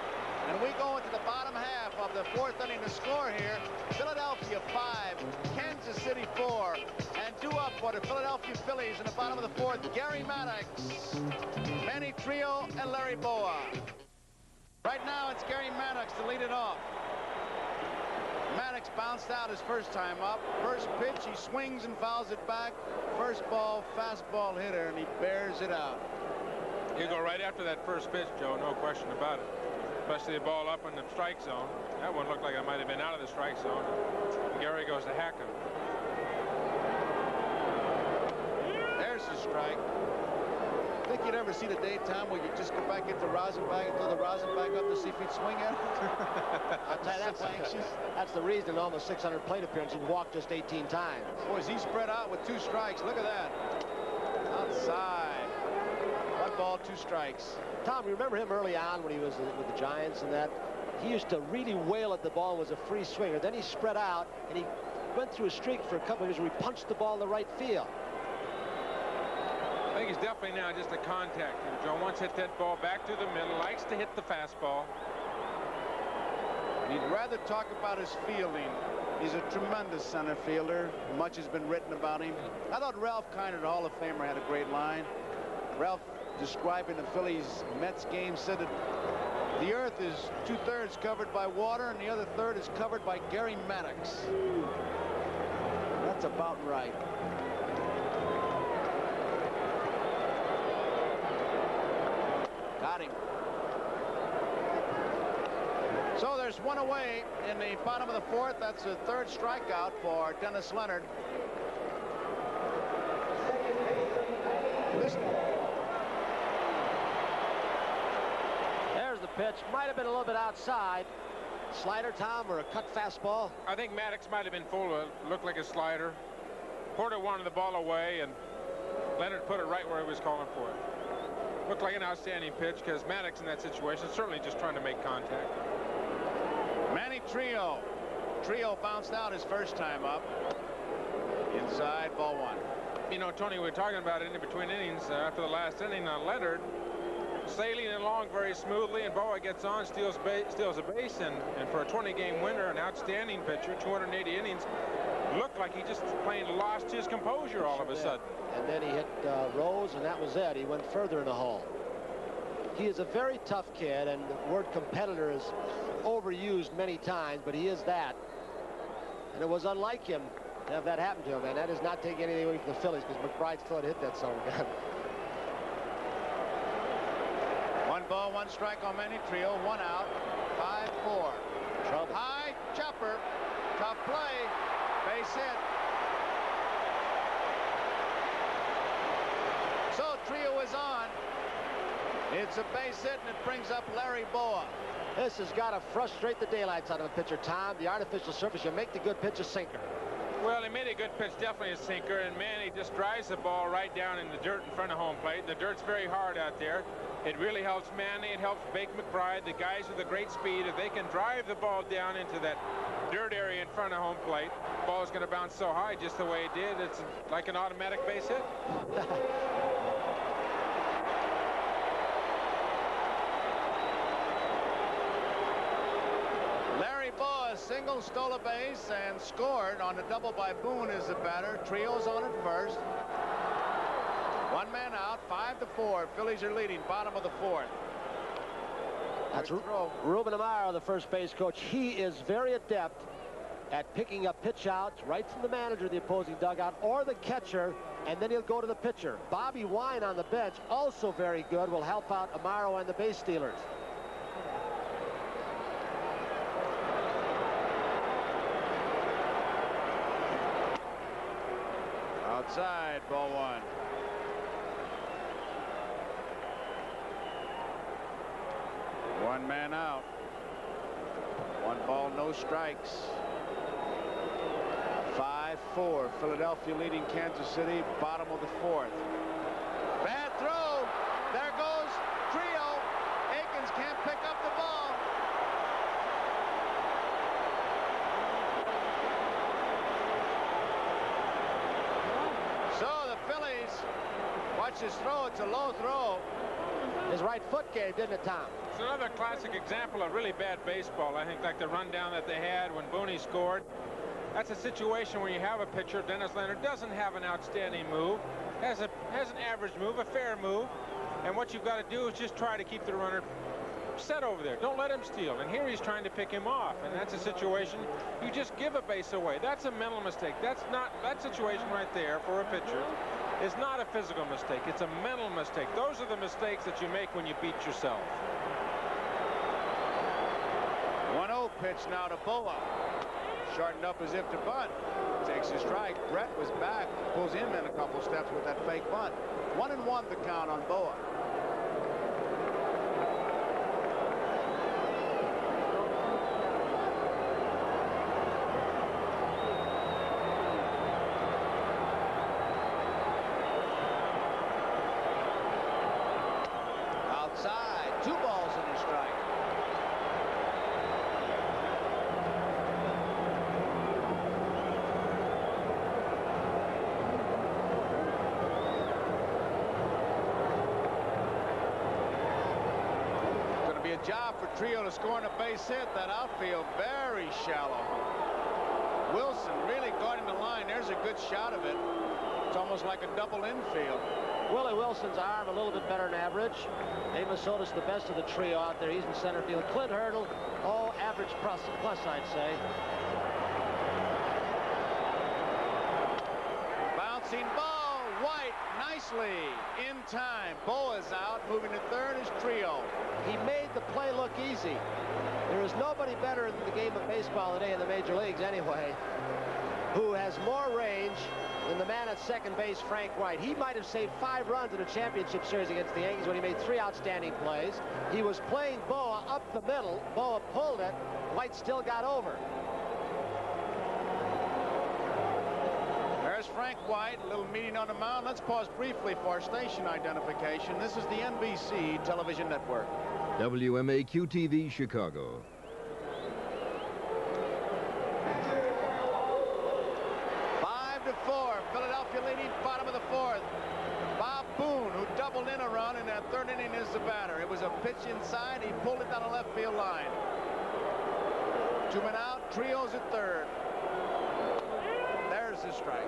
Speaker 1: And we go into the bottom half of the 4th inning to score here. Philadelphia 5, Kansas City 4, and due up for the Philadelphia Phillies in the bottom of the 4th. Gary Maddox, Manny Trio, and Larry Boa. Right now it's Gary Maddox to lead it off. Maddox bounced out his first time up. First pitch, he swings and fouls it back. First ball, fastball hitter, and he bears it out.
Speaker 2: He'll go right after that first pitch, Joe, no question about it. Especially the ball up in the strike zone. That one looked like it might have been out of the strike zone. Gary goes to hack him.
Speaker 1: There's the strike.
Speaker 3: I think
Speaker 9: think you'd ever see the daytime where you just go back into rosin bag and throw the rosin bag up to see if he'd swing at it?
Speaker 3: I'll tell you, that's the reason in almost 600 plate appearances, he walked just 18 times.
Speaker 9: Boys, he spread out with 2 strikes. Look at that. Outside. 1 ball, 2 strikes.
Speaker 3: Tom, you remember him early on when he was with the Giants and that? He used to really wail at the ball and was a free swinger. Then he spread out, and he went through a streak for a couple of years where he punched the ball in the right field.
Speaker 2: I think he's definitely now just a contact. Joe once hit that ball back through the middle, likes to hit the fastball.
Speaker 9: He'd rather talk about his fielding. He's a tremendous center fielder. Much has been written about him. I thought Ralph Kiner, the Hall of Famer, had a great line. Ralph, describing the Phillies Mets game, said that the earth is 2/3 covered by water and the other 1/3 is covered by Gary Maddox. That's about right. Got him. So there's 1 away in the bottom of the 4th. That's the 3rd strikeout for Dennis Leonard.
Speaker 3: There's the pitch. Might have been a little bit outside. Slider, Tom, or a cut fastball?
Speaker 2: I think Maddox might have been full of, looked like a slider. Porter wanted the ball away, and Leonard put it right where he was calling for it. Looked like an outstanding pitch because Maddox in that situation is certainly just trying to make contact.
Speaker 9: Manny Trillo. Trillo bounced out his first time up. Inside, ball 1.
Speaker 2: You know, Tony, we were talking about it in between innings after the last inning. Leonard sailing along very smoothly, and Boa gets on, steals a base, and for a 20-game winner, an outstanding pitcher, 280 innings, looked like he just plain lost his composure all of a sudden.
Speaker 3: And then he hit Rose, and that was it. He went further in the hole. He is a very tough kid, and the word competitor is overused many times, but he is that. And it was unlike him to have that happen to him, and that is not taking anything away from the Phillies because McBride still had hit that son of a gun.
Speaker 9: 1 ball, 1 strike on Manny Trillo. 1 out. 5-4.
Speaker 3: Trouble.
Speaker 9: High chopper. Tough play. Base hit. So Trillo is on. It's a base hit, and it brings up Larry Boa.
Speaker 3: This has got to frustrate the daylights out of a pitcher, Tom. The artificial surface, you make the good pitch a sinker.
Speaker 2: Well, he made a good pitch, definitely a sinker, and Manny just drives the ball right down in the dirt in front of home plate. The dirt's very hard out there. It really helps Manny. It helps Bake McBride, the guys with the great speed. If they can drive the ball down into that dirt area in front of home plate, the ball is going to bounce so high just the way it did. It's like an automatic base hit.
Speaker 9: Larry Boa single, stole a base, and scored on the double by Boone as the batter. Trillo's on at first. 1 man out, 5-4. Phillies are leading, bottom of the 4th.
Speaker 3: That's Ruben Amaro, the first base coach. He is very adept at picking up pitch outs right from the manager of the opposing dugout or the catcher, and then he'll go to the pitcher. Bobby Wine on the bench, also very good, will help out Amaro and the base stealers.
Speaker 9: Outside, ball 1. One man out. 1 ball, no strikes. 5-4. Philadelphia leading Kansas City, bottom of the 4th. Bad throw. There goes Trillo. Akins can't pick up the ball. So the Phillies, watch this throw. It's a low throw.
Speaker 3: His right foot gave, didn't it, Tom?
Speaker 2: It's another classic example of really bad baseball. I think like the rundown that they had when Booney scored. That's a situation where you have a pitcher, Dennis Leonard, doesn't have an outstanding move, has an average move, a fair move, and what you've got to do is just try to keep the runner set over there. Don't let him steal. And here he's trying to pick him off, and that's a situation you just give a base away. That's a mental mistake. That's not that situation right there for a pitcher. Is not a physical mistake. It's a mental mistake. Those are the mistakes that you make when you beat yourself.
Speaker 9: 1-0 pitch now to Boa. Shortened up as if to bunt. Takes a strike. Brett was back. Pulls him in a couple steps with that fake bunt. 1-1 the count on Boa. job for Trio to score on a base hit. That outfield very shallow. Wilson really guarding the line. There's a good shot of it. It's almost like a double infield.
Speaker 3: Willie Wilson's arm a little bit better than average. Amos Otis, the best of the trio out there. He's in center field. Clint Hurdle, average plus, I'd say.
Speaker 9: Bouncing ball, White nicely in time. Boa is out. Moving to third is Trio.
Speaker 3: He made the play look easy. There is nobody better in the game of baseball today in the major leagues anyway, who has more range than the man at second base, Frank White. He might have saved 5 runs in a championship series against the Yankees when he made 3 outstanding plays. He was playing Boa up the middle. Boa pulled it. White still got over.
Speaker 9: There's Frank White, a little meeting on the mound. Let's pause briefly for station identification. This is the NBC television network.
Speaker 10: WMAQ-TV, Chicago.
Speaker 9: Philadelphia leading, bottom of the 4th. Bob Boone, who doubled in a run in that 3rd inning, is the batter. It was a pitch inside. He pulled it down the left field line. 2 men out. Trio's at 3rd. There's the strike.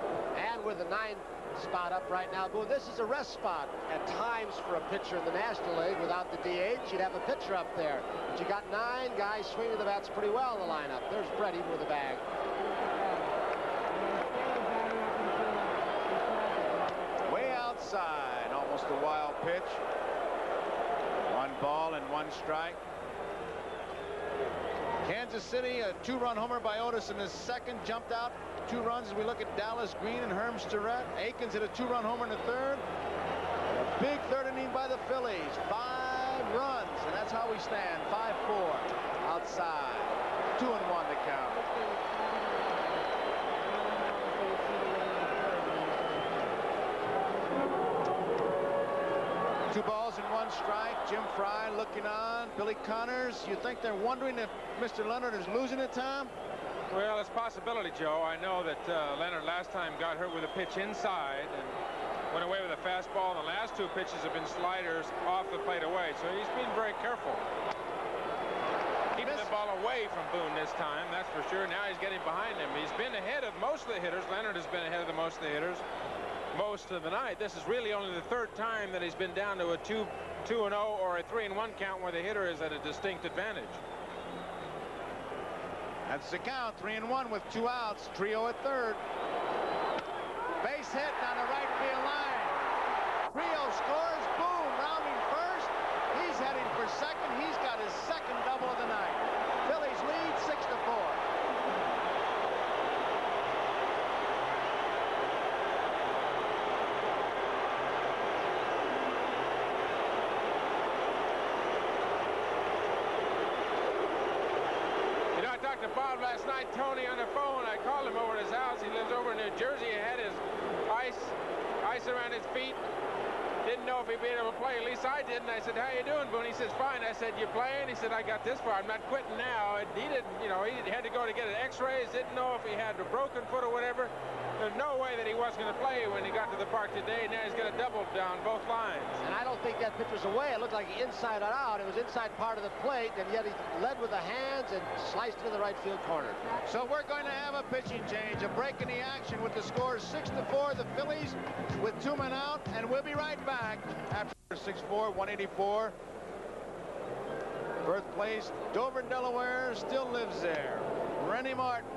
Speaker 3: And with the 9th spot up right now, Boone, this is a rest spot at times for a pitcher in the National League. Without the DH, you'd have a pitcher up there. But you got 9 guys swinging the bats pretty well in the lineup. There's Brett even with the bag.
Speaker 9: Outside, almost a wild pitch. 1 ball and 1 strike. Kansas City, a 2-run homer by Otis in his 2nd, jumped out 2 runs as we look at Dallas Green and Herm Starrett. Aikens hit a 2-run homer in the 3rd. A big 3rd inning by the Phillies. 5 runs, and that's how we stand. 5-4 outside. 2-1 the count. 2 balls and 1 strike. Jim Fry looking on. Billy Connors. You think they're wondering if Mr. Leonard is losing it, Tom?
Speaker 2: Well, it's a possibility, Joe. I know that Leonard last time got hurt with a pitch inside and went away with a fastball. And the last 2 pitches have been sliders off the plate away. So he's been very careful. Keeping the ball away from Boone this time, that's for sure. Now he's getting behind him. He's been ahead of most of the hitters. Leonard has been ahead of most of the hitters most of the night. This is really only the 3rd time that he's been down to a 2-0 or a 3-1 count where the hitter is at a distinct advantage.
Speaker 9: That's the count. 3-1 with 2 outs. Trio at 3rd. Base hit down the right field line. Trio scores. Boone rounding 1st. He's heading for 2nd. He's got his 2nd double of the night. Phillies lead 6-4.
Speaker 2: To Bob last night, Tony, on the phone. I called him over at his house. He lives over in New Jersey. He had his ice around his feet. Didn't know if he'd be able to play. At least I didn't. I said, "How you doing, Boone?" He says, "Fine." I said, "You playing?" He said, "I got this far. I'm not quitting now." And he didn't, you know, he had to go to get an X-rays. Didn't know if he had a broken foot or whatever. There's no way that he wasn't going to play when he got to the park today. Now he's got a double down both lines.
Speaker 3: And I don't think that pitch was away. It looked like he inside and out. It was inside part of the plate, and yet he led with the hands and sliced into the right field corner.
Speaker 9: So we're going to have a pitching change, a break in the action with the score 6-4. The Phillies with 2 men out, and we'll be right back after 6-4, 184. Birthplace, Dover, Delaware, still lives there. Rennie Martin.